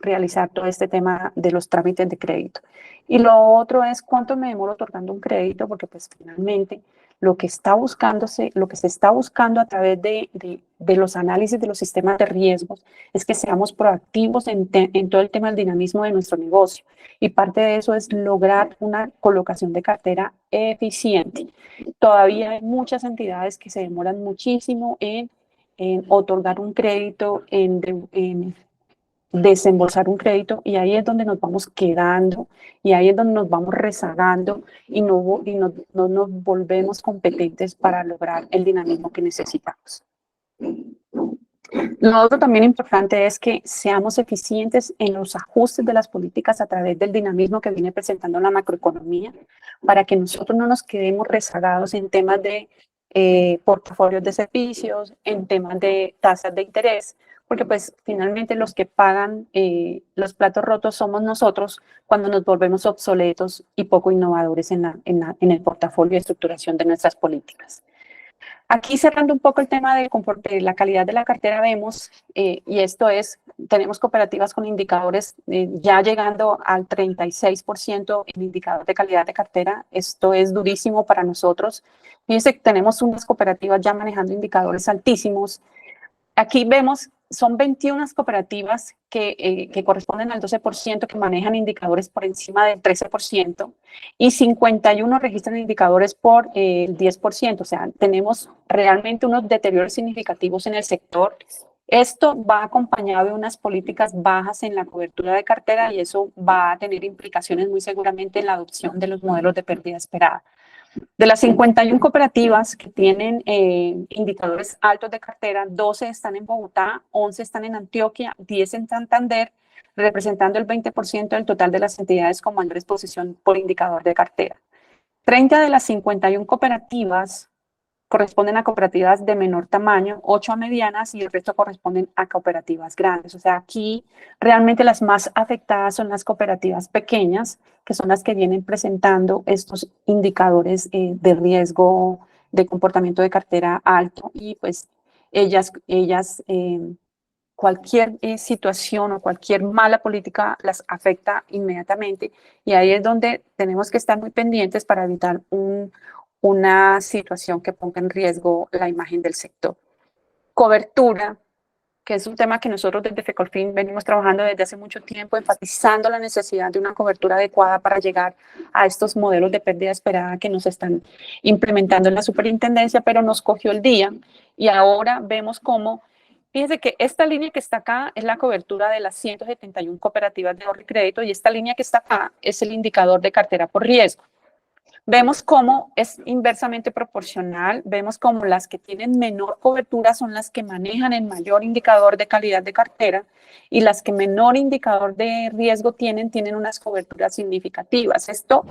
realizar todo este tema de los trámites de crédito. Y lo otro es cuánto me demoro otorgando un crédito, porque pues finalmente lo que se está buscando a través de los análisis de los sistemas de riesgos es que seamos proactivos en todo el tema del dinamismo de nuestro negocio. Y parte de eso es lograr una colocación de cartera eficiente. Todavía hay muchas entidades que se demoran muchísimo en otorgar un crédito, en desembolsar un crédito, y ahí es donde nos vamos quedando y ahí es donde nos vamos rezagando y no nos volvemos competentes para lograr el dinamismo que necesitamos. Lo otro también importante es que seamos eficientes en los ajustes de las políticas a través del dinamismo que viene presentando la macroeconomía, para que nosotros no nos quedemos rezagados en temas de portafolios de servicios, en temas de tasas de interés, porque pues finalmente los que pagan los platos rotos somos nosotros cuando nos volvemos obsoletos y poco innovadores en el portafolio de estructuración de nuestras políticas. Aquí cerrando un poco el tema de la calidad de la cartera, vemos, y esto es, tenemos cooperativas con indicadores ya llegando al 36% en indicador de calidad de cartera. Esto es durísimo para nosotros. Fíjense que tenemos unas cooperativas ya manejando indicadores altísimos. Aquí vemos, son 21 cooperativas que corresponden al 12% que manejan indicadores por encima del 13%, y 51 registran indicadores por el 10%. O sea, tenemos realmente unos deterioros significativos en el sector. Esto va acompañado de unas políticas bajas en la cobertura de cartera, y eso va a tener implicaciones muy seguramente en la adopción de los modelos de pérdida esperada. De las 51 cooperativas que tienen indicadores altos de cartera, 12 están en Bogotá, 11 están en Antioquia, 10 en Santander, representando el 20% del total de las entidades con mayor exposición por indicador de cartera. 30 de las 51 cooperativas corresponden a cooperativas de menor tamaño, 8 a medianas, y el resto corresponden a cooperativas grandes. O sea, aquí realmente las más afectadas son las cooperativas pequeñas, que son las que vienen presentando estos indicadores de riesgo de comportamiento de cartera alto, y pues ellas cualquier situación o cualquier mala política las afecta inmediatamente, y ahí es donde tenemos que estar muy pendientes para evitar una situación que ponga en riesgo la imagen del sector. Cobertura, que es un tema que nosotros desde FECOLFIN venimos trabajando desde hace mucho tiempo, enfatizando la necesidad de una cobertura adecuada para llegar a estos modelos de pérdida esperada que nos están implementando en la superintendencia, pero nos cogió el día, y ahora vemos cómo, fíjense que esta línea que está acá es la cobertura de las 171 cooperativas de ahorro y crédito, y esta línea que está acá es el indicador de cartera por riesgo. Vemos cómo es inversamente proporcional, vemos cómo las que tienen menor cobertura son las que manejan el mayor indicador de calidad de cartera, y las que menor indicador de riesgo tienen unas coberturas significativas. Esto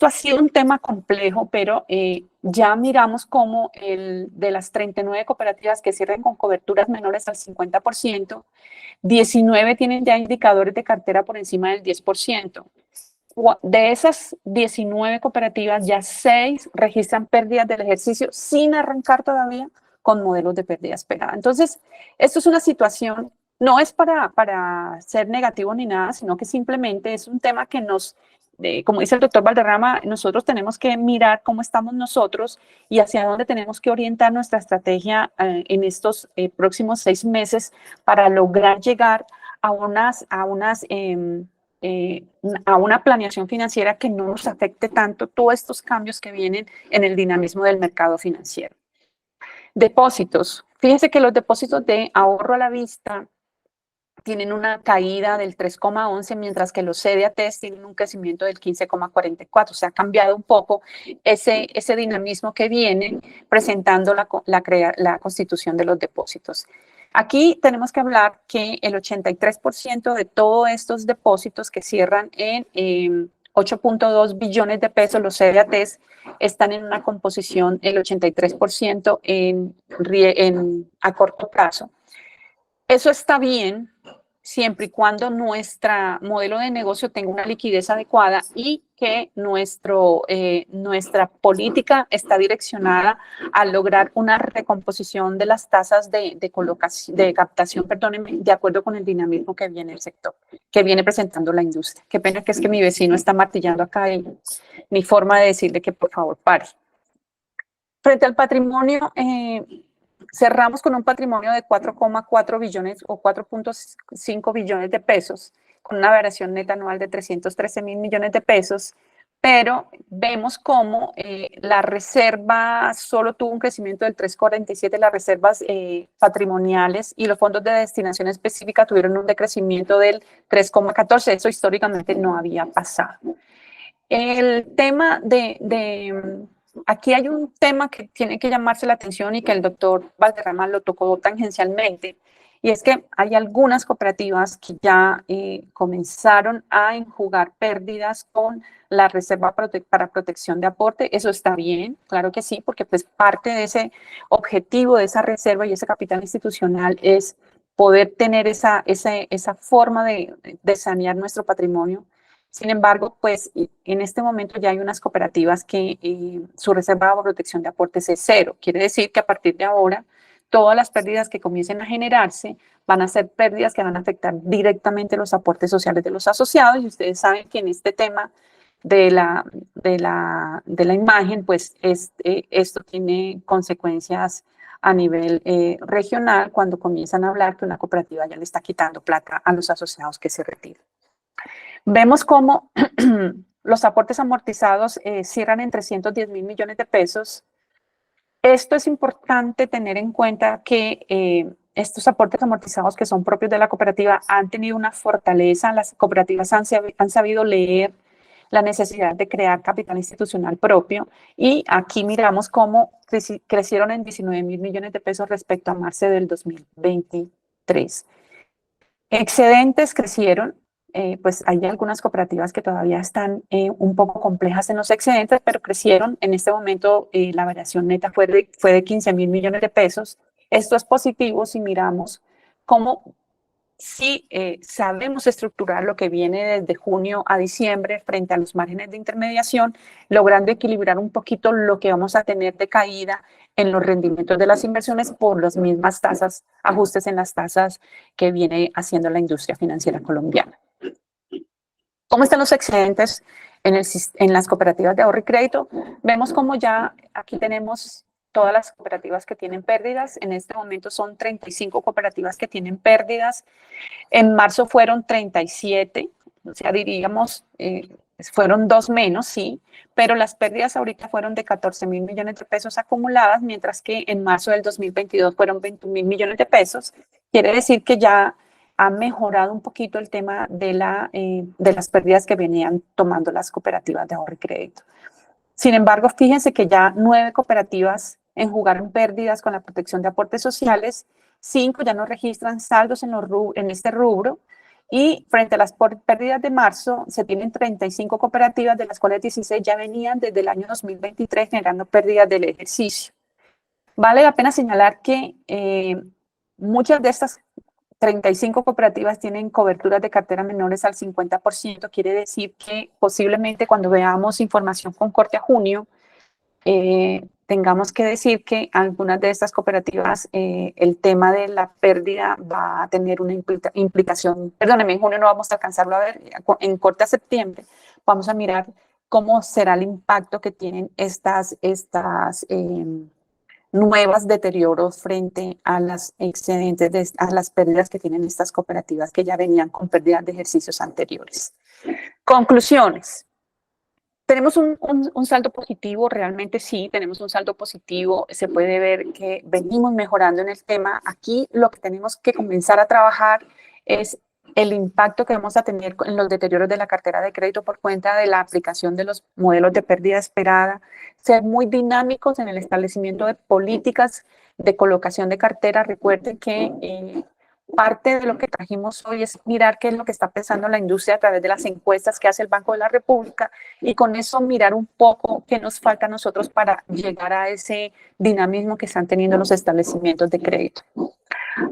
ha sido un tema complejo, pero ya miramos cómo de las 39 cooperativas que cierran con coberturas menores al 50%, 19 tienen ya indicadores de cartera por encima del 10%. De esas 19 cooperativas, ya 6 registran pérdidas del ejercicio sin arrancar todavía con modelos de pérdida esperada. Entonces, esto es una situación, no es para ser negativo ni nada, sino que simplemente es un tema que como dice el doctor Valderrama, nosotros tenemos que mirar cómo estamos nosotros y hacia dónde tenemos que orientar nuestra estrategia en estos próximos 6 meses para lograr llegar a unas a una planeación financiera que no nos afecte tanto todos estos cambios que vienen en el dinamismo del mercado financiero. Depósitos. Fíjense que los depósitos de ahorro a la vista tienen una caída del 3,11, mientras que los CDATs tienen un crecimiento del 15,44. Se ha cambiado un poco ese dinamismo que viene presentando la constitución de los depósitos. Aquí tenemos que hablar que el 83% de todos estos depósitos que cierran en 8.2 billones de pesos, los CDATs, están en una composición, el 83% a corto plazo. Eso está bien siempre y cuando nuestro modelo de negocio tenga una liquidez adecuada y que nuestra política está direccionada a lograr una recomposición de las tasas de captación, perdónenme, de acuerdo con el dinamismo que viene el sector, que viene presentando la industria. Qué pena que es que mi vecino está martillando acá y mi forma de decirle que por favor pare. Frente al patrimonio, cerramos con un patrimonio de 4,4 billones o 4.5 billones de pesos, con una variación neta anual de 313.000 millones de pesos, pero vemos cómo la reserva solo tuvo un crecimiento del 3,47, las reservas patrimoniales y los fondos de destinación específica tuvieron un decrecimiento del 3,14, eso históricamente no había pasado. El tema aquí hay un tema que tiene que llamarse la atención y que el doctor Valderrama lo tocó tangencialmente, y es que hay algunas cooperativas que ya comenzaron a enjugar pérdidas con la reserva para protección de aporte. Eso está bien, claro que sí, porque pues parte de ese objetivo de esa reserva y ese capital institucional es poder tener esa forma de sanear nuestro patrimonio. Sin embargo, pues en este momento ya hay unas cooperativas que su reserva de protección de aportes es cero. Quiere decir que a partir de ahora, todas las pérdidas que comiencen a generarse van a ser pérdidas que van a afectar directamente los aportes sociales de los asociados. Y ustedes saben que en este tema de la imagen, pues esto tiene consecuencias a nivel regional cuando comienzan a hablar que una cooperativa ya le está quitando plata a los asociados que se retiran. Vemos cómo los aportes amortizados cierran en 310.000 millones de pesos. Esto es importante tener en cuenta que estos aportes amortizados que son propios de la cooperativa han tenido una fortaleza. Las cooperativas han sabido leer la necesidad de crear capital institucional propio y aquí miramos cómo crecieron en 19.000 millones de pesos respecto a marzo del 2023. Excedentes crecieron. Pues hay algunas cooperativas que todavía están un poco complejas en los excedentes, pero crecieron. En este momento la variación neta fue de 15.000 millones de pesos. Esto es positivo si miramos cómo si sabemos estructurar lo que viene desde junio a diciembre frente a los márgenes de intermediación, logrando equilibrar un poquito lo que vamos a tener de caída en los rendimientos de las inversiones por las mismas tasas, ajustes en las tasas que viene haciendo la industria financiera colombiana. ¿Cómo están los excedentes en las cooperativas de ahorro y crédito? Vemos como ya aquí tenemos todas las cooperativas que tienen pérdidas. En este momento son 35 cooperativas que tienen pérdidas. En marzo fueron 37, o sea, diríamos, fueron 2 menos, sí, pero las pérdidas ahorita fueron de 14.000 millones de pesos acumuladas, mientras que en marzo del 2022 fueron 21.000 millones de pesos. Quiere decir que ya ha mejorado un poquito el tema de las pérdidas que venían tomando las cooperativas de ahorro y crédito. Sin embargo, fíjense que ya 9 cooperativas enjugaron pérdidas con la protección de aportes sociales, 5 ya no registran saldos en este rubro, y frente a las pérdidas de marzo se tienen 35 cooperativas, de las cuales 16 ya venían desde el año 2023 generando pérdidas del ejercicio. Vale la pena señalar que muchas de estas 35 cooperativas tienen coberturas de cartera menores al 50%, quiere decir que posiblemente cuando veamos información con corte a junio, tengamos que decir que algunas de estas cooperativas, el tema de la pérdida va a tener una implicación, perdóneme, en junio no vamos a alcanzarlo a ver, en corte a septiembre vamos a mirar cómo será el impacto que tienen estas nuevos deterioros frente a las excedentes, a las pérdidas que tienen estas cooperativas que ya venían con pérdidas de ejercicios anteriores. Conclusiones. ¿Tenemos un saldo positivo? Realmente sí, tenemos un saldo positivo. Se puede ver que venimos mejorando en el tema. Aquí lo que tenemos que comenzar a trabajar es el impacto que vamos a tener en los deterioros de la cartera de crédito por cuenta de la aplicación de los modelos de pérdida esperada, ser muy dinámicos en el establecimiento de políticas de colocación de cartera. Recuerden que parte de lo que trajimos hoy es mirar qué es lo que está pensando la industria a través de las encuestas que hace el Banco de la República y con eso mirar un poco qué nos falta a nosotros para llegar a ese dinamismo que están teniendo los establecimientos de crédito.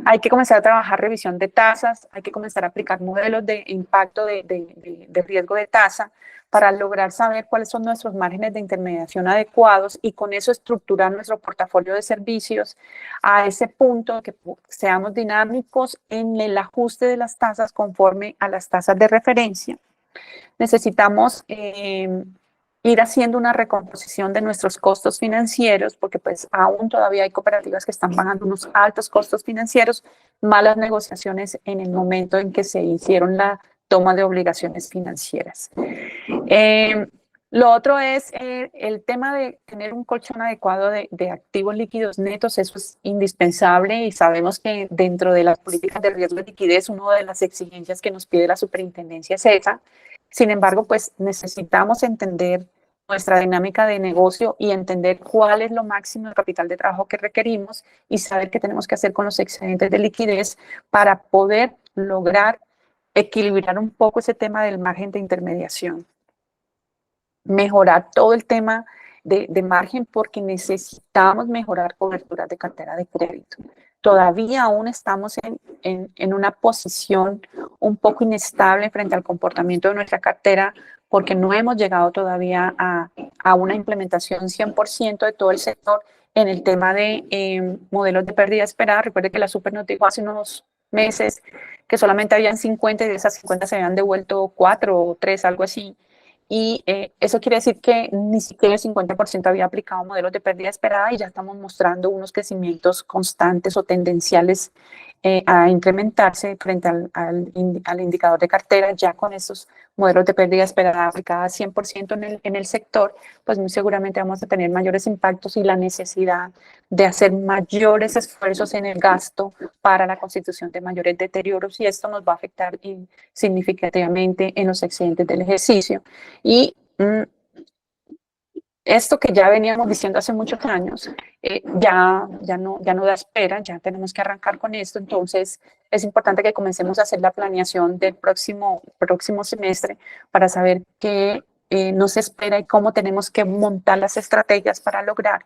Hay que comenzar a trabajar revisión de tasas, hay que comenzar a aplicar modelos de impacto de riesgo de tasa para lograr saber cuáles son nuestros márgenes de intermediación adecuados y con eso estructurar nuestro portafolio de servicios a ese punto que seamos dinámicos en el ajuste de las tasas conforme a las tasas de referencia. Necesitamos ir haciendo una recomposición de nuestros costos financieros, porque pues aún todavía hay cooperativas que están pagando unos altos costos financieros, malas negociaciones en el momento en que se hicieron la toma de obligaciones financieras. Lo otro es el tema de tener un colchón adecuado de activos líquidos netos. Eso es indispensable y sabemos que dentro de las políticas de riesgo de liquidez, una de las exigencias que nos pide la superintendencia es esa. Sin embargo, pues necesitamos entender nuestra dinámica de negocio y entender cuál es lo máximo de capital de trabajo que requerimos y saber qué tenemos que hacer con los excedentes de liquidez para poder lograr equilibrar un poco ese tema del margen de intermediación. Mejorar todo el tema de margen porque necesitamos mejorar coberturas de cartera de crédito. Todavía aún estamos en una posición un poco inestable frente al comportamiento de nuestra cartera porque no hemos llegado todavía a una implementación 100% de todo el sector en el tema de modelos de pérdida esperada. Recuerde que la Super nos dijo hace unos meses que solamente habían 50 y de esas 50 se habían devuelto 4 o 3, algo así. Y eso quiere decir que ni siquiera el 50% había aplicado modelos de pérdida esperada y ya estamos mostrando unos crecimientos constantes o tendenciales a incrementarse frente al indicador de cartera. Ya con esos modelos de pérdida esperada aplicada 100% en el sector, pues muy seguramente vamos a tener mayores impactos y la necesidad de hacer mayores esfuerzos en el gasto para la constitución de mayores deterioros y esto nos va a afectar significativamente en los excedentes del ejercicio. Y esto que ya veníamos diciendo hace muchos años, ya no da espera, ya tenemos que arrancar con esto, entonces es importante que comencemos a hacer la planeación del próximo semestre para saber qué nos espera y cómo tenemos que montar las estrategias para lograr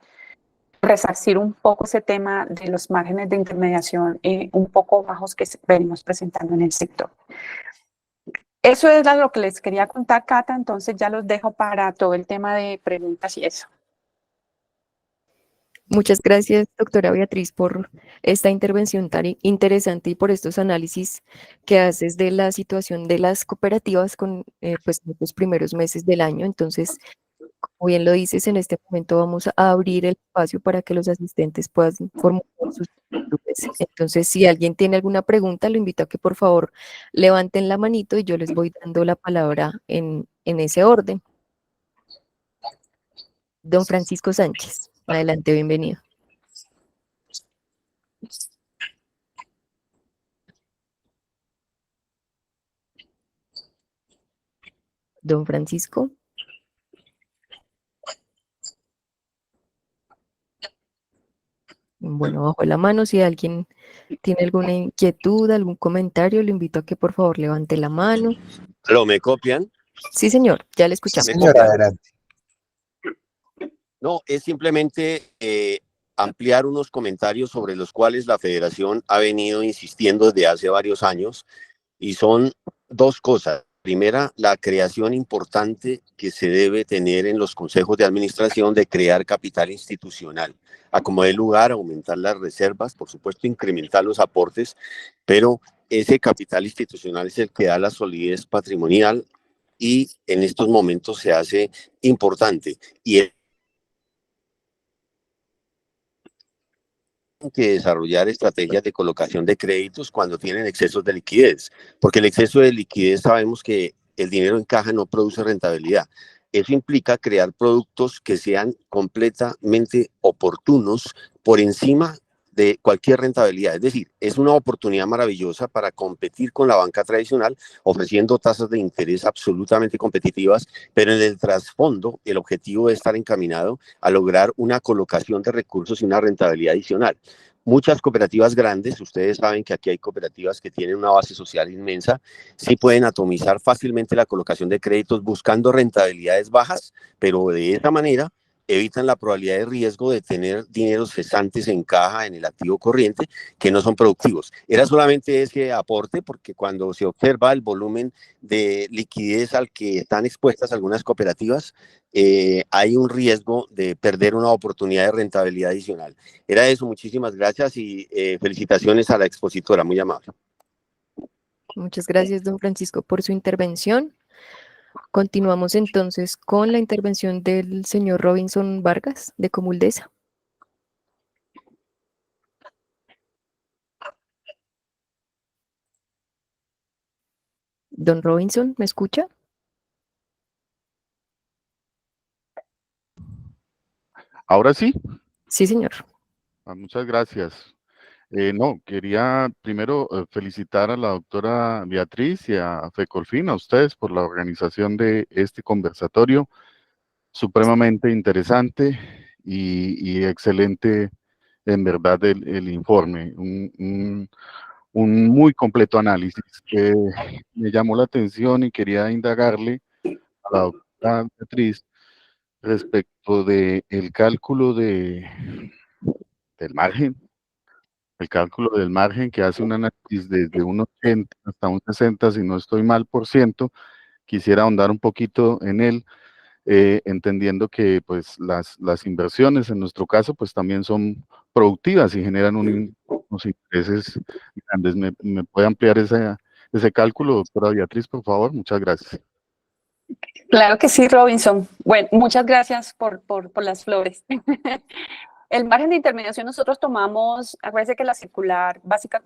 resarcir un poco ese tema de los márgenes de intermediación un poco bajos que venimos presentando en el sector. Eso es lo que les quería contar, Cata, entonces ya los dejo para todo el tema de preguntas y eso. Muchas gracias, doctora Beatriz, por esta intervención tan interesante y por estos análisis que haces de la situación de las cooperativas con pues, los primeros meses del año. Entonces, como bien lo dices, en este momento vamos a abrir el espacio para que los asistentes puedan formular sus inquietudes. Entonces, si alguien tiene alguna pregunta, lo invito a que por favor levanten la manito y yo les voy dando la palabra en ese orden. Don Francisco Sánchez, adelante, bienvenido. Don Francisco. Bueno, bajo la mano, si alguien tiene alguna inquietud, algún comentario, le invito a que por favor levante la mano. ¿Lo me copian? Sí, señor, ya le escuchamos. Señora, adelante. No, es simplemente ampliar unos comentarios sobre los cuales la Federación ha venido insistiendo desde hace varios años y son dos cosas. Primera, la creación importante que se debe tener en los consejos de administración de crear capital institucional, a como dé lugar, aumentar las reservas, por supuesto incrementar los aportes, pero ese capital institucional es el que da la solidez patrimonial y en estos momentos se hace importante. Y que desarrollar estrategias de colocación de créditos cuando tienen excesos de liquidez, porque el exceso de liquidez sabemos que el dinero en caja no produce rentabilidad. Eso implica crear productos que sean completamente oportunos por encima de cualquier rentabilidad. Es decir, es una oportunidad maravillosa para competir con la banca tradicional, ofreciendo tasas de interés absolutamente competitivas, pero en el trasfondo el objetivo es estar encaminado a lograr una colocación de recursos y una rentabilidad adicional. Muchas cooperativas grandes, ustedes saben que aquí hay cooperativas que tienen una base social inmensa, sí pueden atomizar fácilmente la colocación de créditos buscando rentabilidades bajas, pero de esa manera evitan la probabilidad de riesgo de tener dineros cesantes en caja en el activo corriente que no son productivos. Era solamente ese aporte porque cuando se observa el volumen de liquidez al que están expuestas algunas cooperativas, hay un riesgo de perder una oportunidad de rentabilidad adicional. Era eso, muchísimas gracias y felicitaciones a la expositora, muy amable. Muchas gracias, don Francisco, por su intervención. Continuamos entonces con la intervención del señor Robinson Vargas, de Comuldesa. Don Robinson, ¿me escucha? Ahora sí. Sí, señor. Muchas gracias. No, quería primero felicitar a la doctora Beatriz y a FECOLFIN, a ustedes por la organización de este conversatorio, supremamente interesante y excelente en verdad el informe, un muy completo análisis que me llamó la atención y quería indagarle a la doctora Beatriz respecto del cálculo del margen. El cálculo del margen que hace un análisis desde un 80 hasta un 60, si no estoy mal por ciento, quisiera ahondar un poquito en él, entendiendo que pues las inversiones en nuestro caso pues también son productivas y generan unos intereses grandes. ¿Me puede ampliar ese cálculo, doctora Beatriz, por favor? Muchas gracias. Claro que sí, Robinson. Bueno, muchas gracias por las flores. El margen de intermediación nosotros tomamos, acuérdense que la circular básica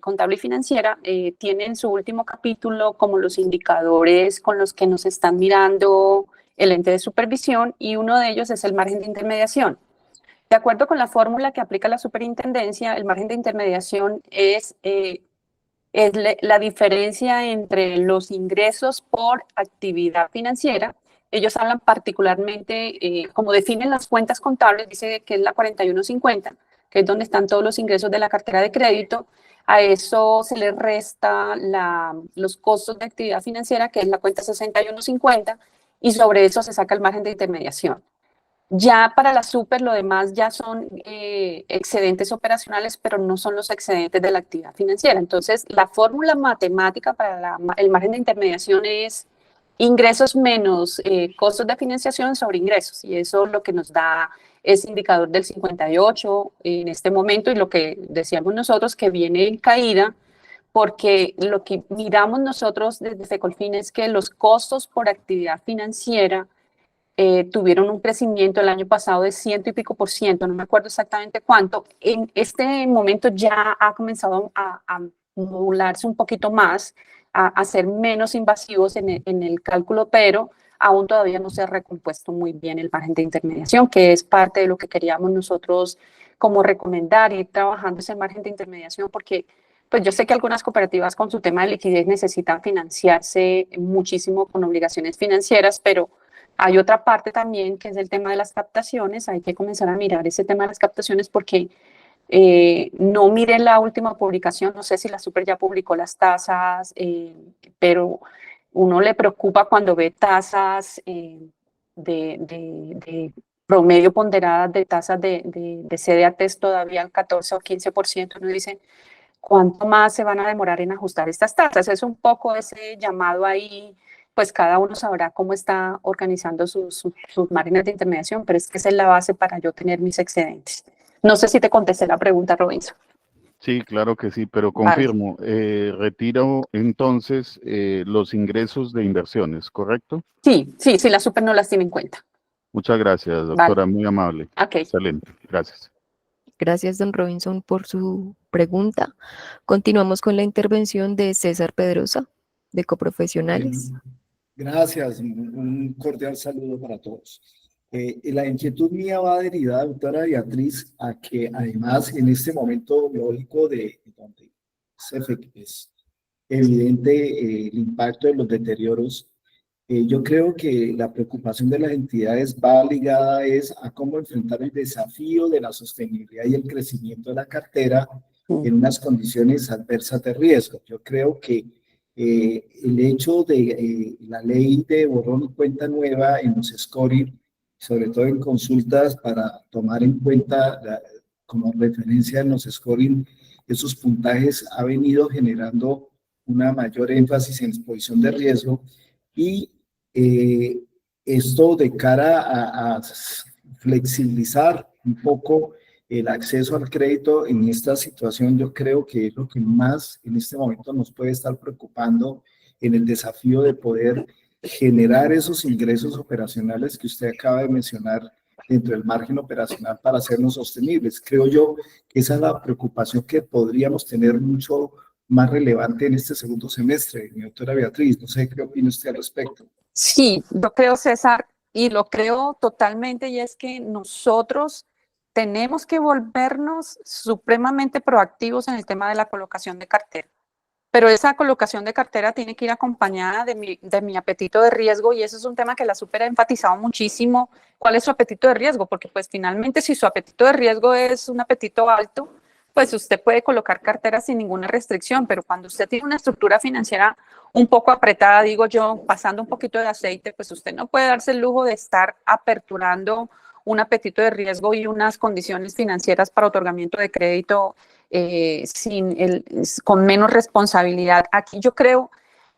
contable y financiera tiene en su último capítulo como los indicadores con los que nos están mirando el ente de supervisión y uno de ellos es el margen de intermediación. De acuerdo con la fórmula que aplica la superintendencia, el margen de intermediación es la diferencia entre los ingresos por actividad financiera. Ellos hablan particularmente, como definen las cuentas contables, dice que es la 4150, que es donde están todos los ingresos de la cartera de crédito. A eso se le resta los costos de actividad financiera, que es la cuenta 6150, y sobre eso se saca el margen de intermediación. Ya para la super, lo demás ya son excedentes operacionales, pero no son los excedentes de la actividad financiera. Entonces, la fórmula matemática para el margen de intermediación es ingresos menos costos de financiación sobre ingresos. Y eso lo que nos da es indicador del 58 en este momento y lo que decíamos nosotros que viene en caída, porque lo que miramos nosotros desde FECOLFIN es que los costos por actividad financiera tuvieron un crecimiento el año pasado de 100 y pico %, no me acuerdo exactamente cuánto. En este momento ya ha comenzado a modularse un poquito más, a ser menos invasivos en el cálculo, pero aún todavía no se ha recompuesto muy bien el margen de intermediación, que es parte de lo que queríamos nosotros como recomendar, ir trabajando ese margen de intermediación, porque pues yo sé que algunas cooperativas con su tema de liquidez necesitan financiarse muchísimo con obligaciones financieras, pero hay otra parte también que es el tema de las captaciones. Hay que comenzar a mirar ese tema de las captaciones porque no miré la última publicación, no sé si la Super ya publicó las tasas, pero uno le preocupa cuando ve tasas de promedio ponderadas de tasas de CDATES todavía al 14 o 15%. Uno dice, ¿cuánto más se van a demorar en ajustar estas tasas? Es un poco ese llamado ahí, pues cada uno sabrá cómo está organizando sus márgenes de intermediación, pero es que esa es la base para yo tener mis excedentes. No sé si te contesté la pregunta, Robinson. Sí, claro que sí, pero confirmo, retiro entonces los ingresos de inversiones, ¿correcto? Sí, la Super no las tiene en cuenta. Muchas gracias, doctora, Vale. muy amable. Ok. Excelente, gracias. Gracias, don Robinson, por su pregunta. Continuamos con la intervención de César Pedrosa, de Coprofesionales. Gracias, un cordial saludo para todos. La inquietud mía va derivada, doctora Beatriz, a que además en este momento lógico de donde es evidente el impacto de los deterioros, yo creo que la preocupación de las entidades va ligada a cómo enfrentar el desafío de la sostenibilidad y el crecimiento de la cartera en unas condiciones adversas de riesgo. Yo creo que el hecho de la ley de borrón y cuenta nueva en los scoring, sobre todo en consultas para tomar en cuenta como referencia en los scoring, esos puntajes ha venido generando una mayor énfasis en exposición de riesgo y esto de cara a flexibilizar un poco el acceso al crédito en esta situación, yo creo que es lo que más en este momento nos puede estar preocupando en el desafío de poder generar esos ingresos operacionales que usted acaba de mencionar dentro del margen operacional para hacernos sostenibles. Creo yo que esa es la preocupación que podríamos tener mucho más relevante en este segundo semestre. Mi doctora Beatriz, no sé qué opina usted al respecto. Sí, yo creo, César, y lo creo totalmente, y es que nosotros tenemos que volvernos supremamente proactivos en el tema de la colocación de cartera. Pero esa colocación de cartera tiene que ir acompañada de mi apetito de riesgo, y eso es un tema que la Super ha enfatizado muchísimo. ¿Cuál es su apetito de riesgo? Porque pues finalmente si su apetito de riesgo es un apetito alto, pues usted puede colocar cartera sin ninguna restricción, pero cuando usted tiene una estructura financiera un poco apretada, digo yo, pasando un poquito de aceite, pues usted no puede darse el lujo de estar aperturando un apetito de riesgo y unas condiciones financieras para otorgamiento de crédito con menos responsabilidad. Aquí yo creo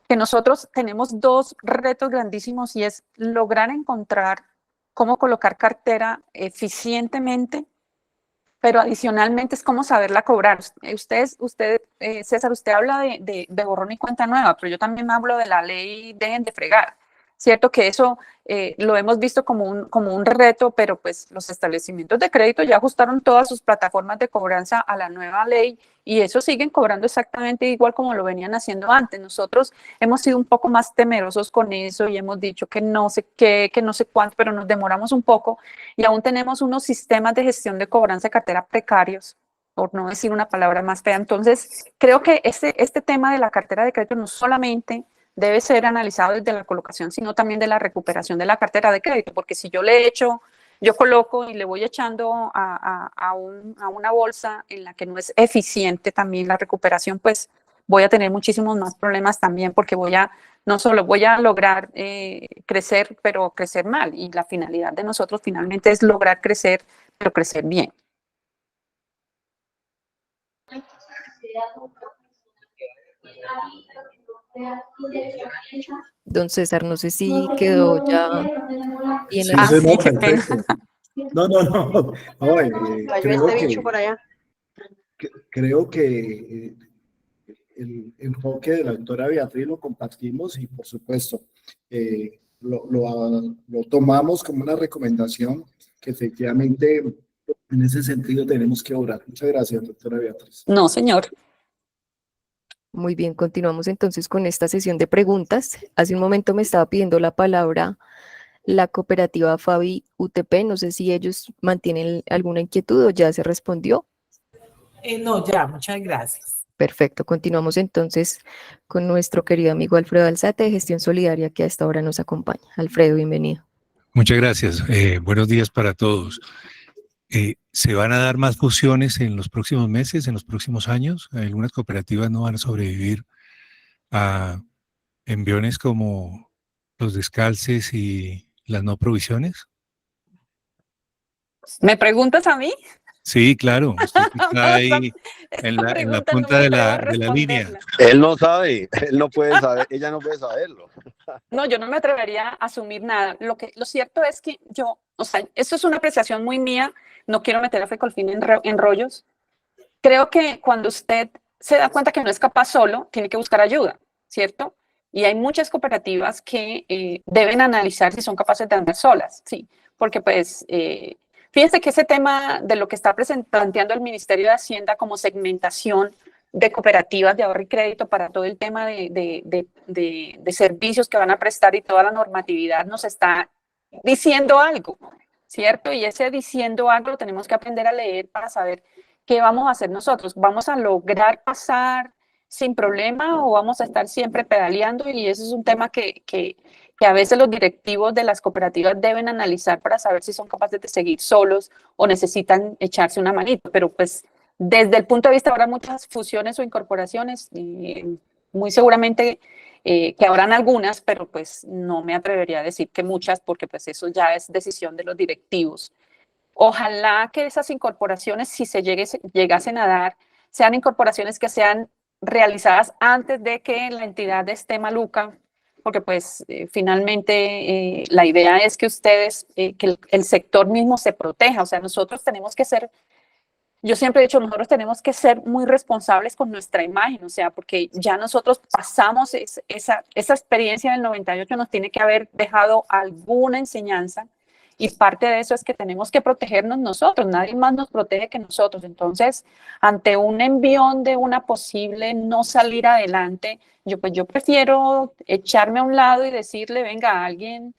que nosotros tenemos dos retos grandísimos, y es lograr encontrar cómo colocar cartera eficientemente, pero adicionalmente es cómo saberla cobrar. César, usted habla de borrón y cuenta nueva, pero yo también hablo de la ley Dejen de Fregar. Cierto que eso lo hemos visto como un reto, pero pues los establecimientos de crédito ya ajustaron todas sus plataformas de cobranza a la nueva ley, y eso siguen cobrando exactamente igual como lo venían haciendo antes. Nosotros hemos sido un poco más temerosos con eso y hemos dicho que no sé qué, que no sé cuánto, pero nos demoramos un poco, y aún tenemos unos sistemas de gestión de cobranza de cartera precarios, por no decir una palabra más fea. Entonces, creo que este tema de la cartera de crédito no solamente debe ser analizado desde la colocación, sino también de la recuperación de la cartera de crédito, porque si yo coloco y le voy echando a una bolsa en la que no es eficiente también la recuperación, pues voy a tener muchísimos más problemas también, porque no solo voy a lograr crecer, pero crecer mal, y la finalidad de nosotros finalmente es lograr crecer, pero crecer bien. Don César, no sé si quedó ya bien. Sí, Sí, no, qué pena. perfecto. No, creo que el enfoque de la doctora Beatriz lo compartimos y por supuesto lo tomamos como una recomendación que efectivamente en ese sentido tenemos que obrar. Muchas gracias, doctora Beatriz. No, señor. Muy bien, continuamos entonces con esta sesión de preguntas. Hace un momento me estaba pidiendo la palabra la cooperativa Fabi UTP. No sé si ellos mantienen alguna inquietud o ya se respondió. No, ya, muchas gracias. Perfecto, continuamos entonces con nuestro querido amigo Alfredo Alzate de Gestión Solidaria, que a esta hora nos acompaña. Alfredo, bienvenido. Muchas gracias. Buenos días para todos. ¿Se van a dar más fusiones en los próximos meses, en los próximos años? Algunas cooperativas no van a sobrevivir a enviones como los descalces y las no provisiones. ¿Me preguntas a mí? Sí, claro. Usted está ahí en la punta de la línea. Él no sabe, él no puede saber, ella no puede saberlo. No, yo no me atrevería a asumir nada. Lo cierto es que esto es una apreciación muy mía. No quiero meter a Fecolfin en rollos. Creo que cuando usted se da cuenta que no es capaz solo, tiene que buscar ayuda, ¿cierto? Y hay muchas cooperativas que deben analizar si son capaces de andar solas, sí, porque pues Fíjense que ese tema de lo que está planteando el Ministerio de Hacienda como segmentación de cooperativas de ahorro y crédito para todo el tema de servicios que van a prestar y toda la normatividad nos está diciendo algo, ¿cierto? Y ese diciendo algo lo tenemos que aprender a leer para saber qué vamos a hacer nosotros. ¿Vamos a lograr pasar sin problema o vamos a estar siempre pedaleando? Y ese es un tema que a veces los directivos de las cooperativas deben analizar para saber si son capaces de seguir solos o necesitan echarse una manita. Pero pues desde el punto de vista habrá muchas fusiones o incorporaciones, muy seguramente que habrán algunas, pero pues no me atrevería a decir que muchas, porque pues eso ya es decisión de los directivos. Ojalá que esas incorporaciones, si se llegasen a dar, sean incorporaciones que sean realizadas antes de que la entidad esté maluca, porque pues finalmente la idea es que ustedes, que el sector mismo se proteja. O sea, nosotros tenemos que ser, yo siempre he dicho, nosotros tenemos que ser muy responsables con nuestra imagen, o sea, porque ya nosotros pasamos esa experiencia del 98, nos tiene que haber dejado alguna enseñanza, y parte de eso es que tenemos que protegernos nosotros, nadie más nos protege que nosotros. Entonces, ante un envión de una posible no salir adelante, yo prefiero echarme a un lado y decirle, venga, alguien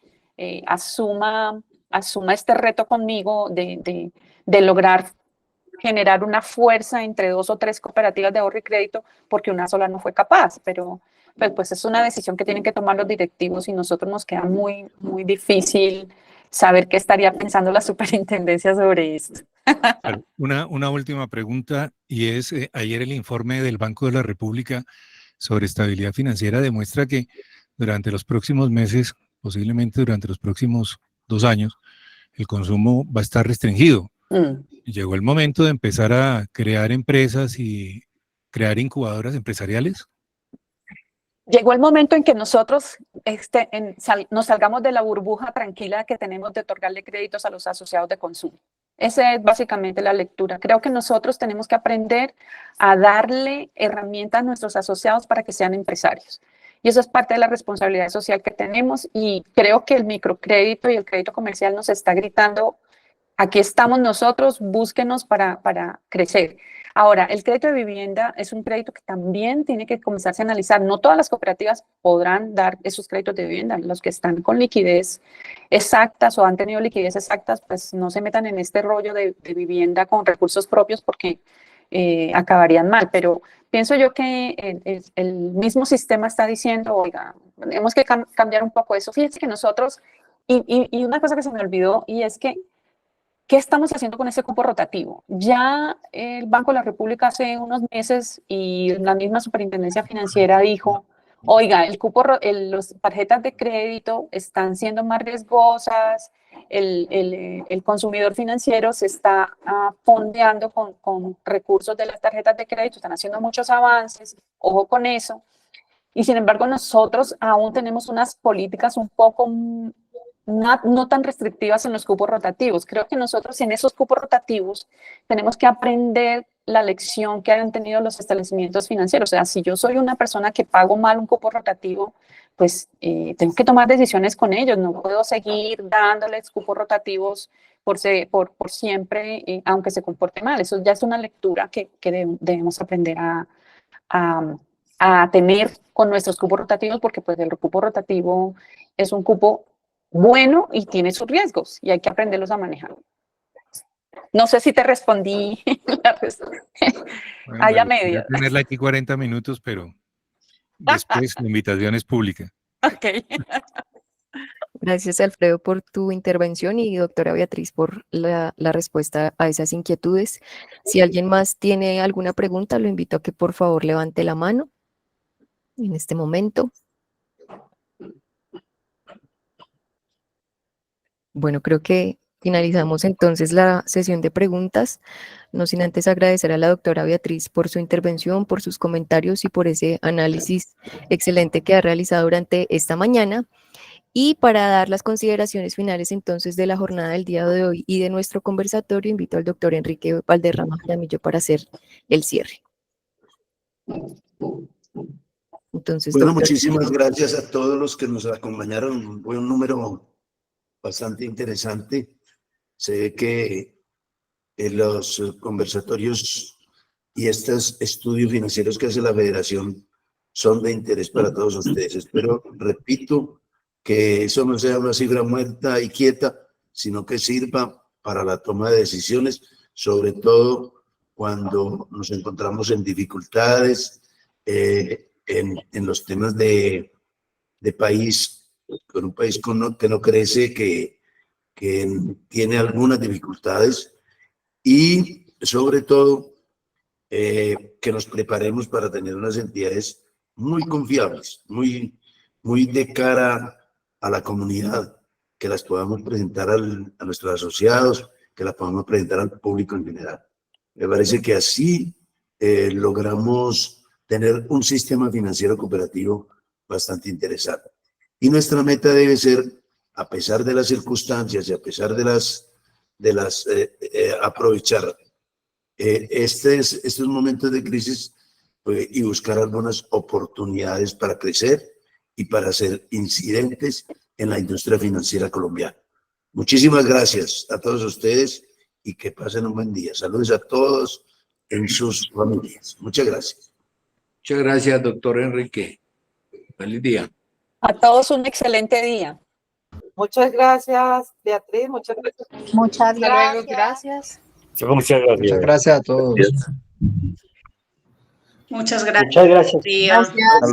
asuma este reto conmigo de lograr generar una fuerza entre 2 o 3 cooperativas de ahorro y crédito, porque una sola no fue capaz, pero pues es una decisión que tienen que tomar los directivos y nosotros nos queda muy, muy difícil saber qué estaría pensando la superintendencia sobre esto. Una última pregunta, y es, ayer el informe del Banco de la República sobre estabilidad financiera demuestra que durante los próximos meses, posiblemente durante los próximos 2 años, el consumo va a estar restringido. Llegó el momento de empezar a crear empresas y crear incubadoras empresariales. Llegó el momento en que nosotros nos salgamos de la burbuja tranquila que tenemos de otorgarle créditos a los asociados de consumo. Esa es básicamente la lectura. Creo que nosotros tenemos que aprender a darle herramientas a nuestros asociados para que sean empresarios. Y eso es parte de la responsabilidad social que tenemos, y creo que el microcrédito y el crédito comercial nos está gritando: aquí estamos nosotros, búsquenos para crecer. Ahora, el crédito de vivienda es un crédito que también tiene que comenzarse a analizar. No todas las cooperativas podrán dar esos créditos de vivienda. Los que están con liquidez exactas o han tenido liquidez exactas, pues no se metan en este rollo de vivienda con recursos propios, porque acabarían mal. Pero pienso yo que el mismo sistema está diciendo, oiga, tenemos que cambiar un poco eso. Fíjense que nosotros, y una cosa que se me olvidó, y es que ¿qué estamos haciendo con ese cupo rotativo? Ya el Banco de la República hace unos meses y la misma Superintendencia Financiera dijo, oiga, las tarjetas de crédito están siendo más riesgosas, el consumidor financiero se está fondeando con recursos de las tarjetas de crédito, están haciendo muchos avances, ojo con eso. Y sin embargo, nosotros aún tenemos unas políticas un poco no tan restrictivas en los cupos rotativos. Creo que nosotros en esos cupos rotativos tenemos que aprender la lección que han tenido los establecimientos financieros. O sea, si yo soy una persona que pago mal un cupo rotativo, pues tengo que tomar decisiones con ellos. No puedo seguir dándoles cupos rotativos por siempre, aunque se comporte mal. Eso ya es una lectura que debemos aprender a tener con nuestros cupos rotativos, porque pues el cupo rotativo es un cupo bueno y tiene sus riesgos y hay que aprenderlos a manejar. No sé si te respondí la respuesta. Bueno, Allá medio. voy a tenerla aquí 40 minutos, pero después la invitación es pública. Ok. Gracias, Alfredo, por tu intervención, y doctora Beatriz por la respuesta a esas inquietudes. Si alguien más tiene alguna pregunta, lo invito a que por favor levante la mano en este momento. Bueno, creo que finalizamos entonces la sesión de preguntas, no sin antes agradecer a la doctora Beatriz por su intervención, por sus comentarios y por ese análisis excelente que ha realizado durante esta mañana. Y para dar las consideraciones finales entonces de la jornada del día de hoy y de nuestro conversatorio, invito al doctor Enrique Valderrama Jaramillo para hacer el cierre. Entonces, Bueno, doctor. muchísimas gracias a todos los que nos acompañaron. Fue un número bastante interesante. Se ve que los conversatorios y estos estudios financieros que hace la Federación son de interés para todos ustedes. Espero, repito, que eso no sea una cifra muerta y quieta, sino que sirva para la toma de decisiones, sobre todo cuando nos encontramos en dificultades, en los temas de país, con un país que no crece, que tiene algunas dificultades, y sobre todo que nos preparemos para tener unas entidades muy confiables, muy de cara a la comunidad, que las podamos presentar a nuestros asociados, que las podamos presentar al público en general. Me parece que así logramos tener un sistema financiero cooperativo bastante interesante. Y nuestra meta debe ser, a pesar de las circunstancias y a pesar de aprovechar estos momentos de crisis y buscar algunas oportunidades para crecer y para ser incidentes en la industria financiera colombiana. Muchísimas gracias a todos ustedes y que pasen un buen día. Saludos a todos en sus familias. Muchas gracias. Muchas gracias, doctor Enrique. Feliz día. A todos un excelente día. Muchas gracias, Beatriz. Muchas gracias. Muchas gracias. Muchas gracias. Muchas gracias a todos. Muchas gracias. Muchas gracias. Gracias.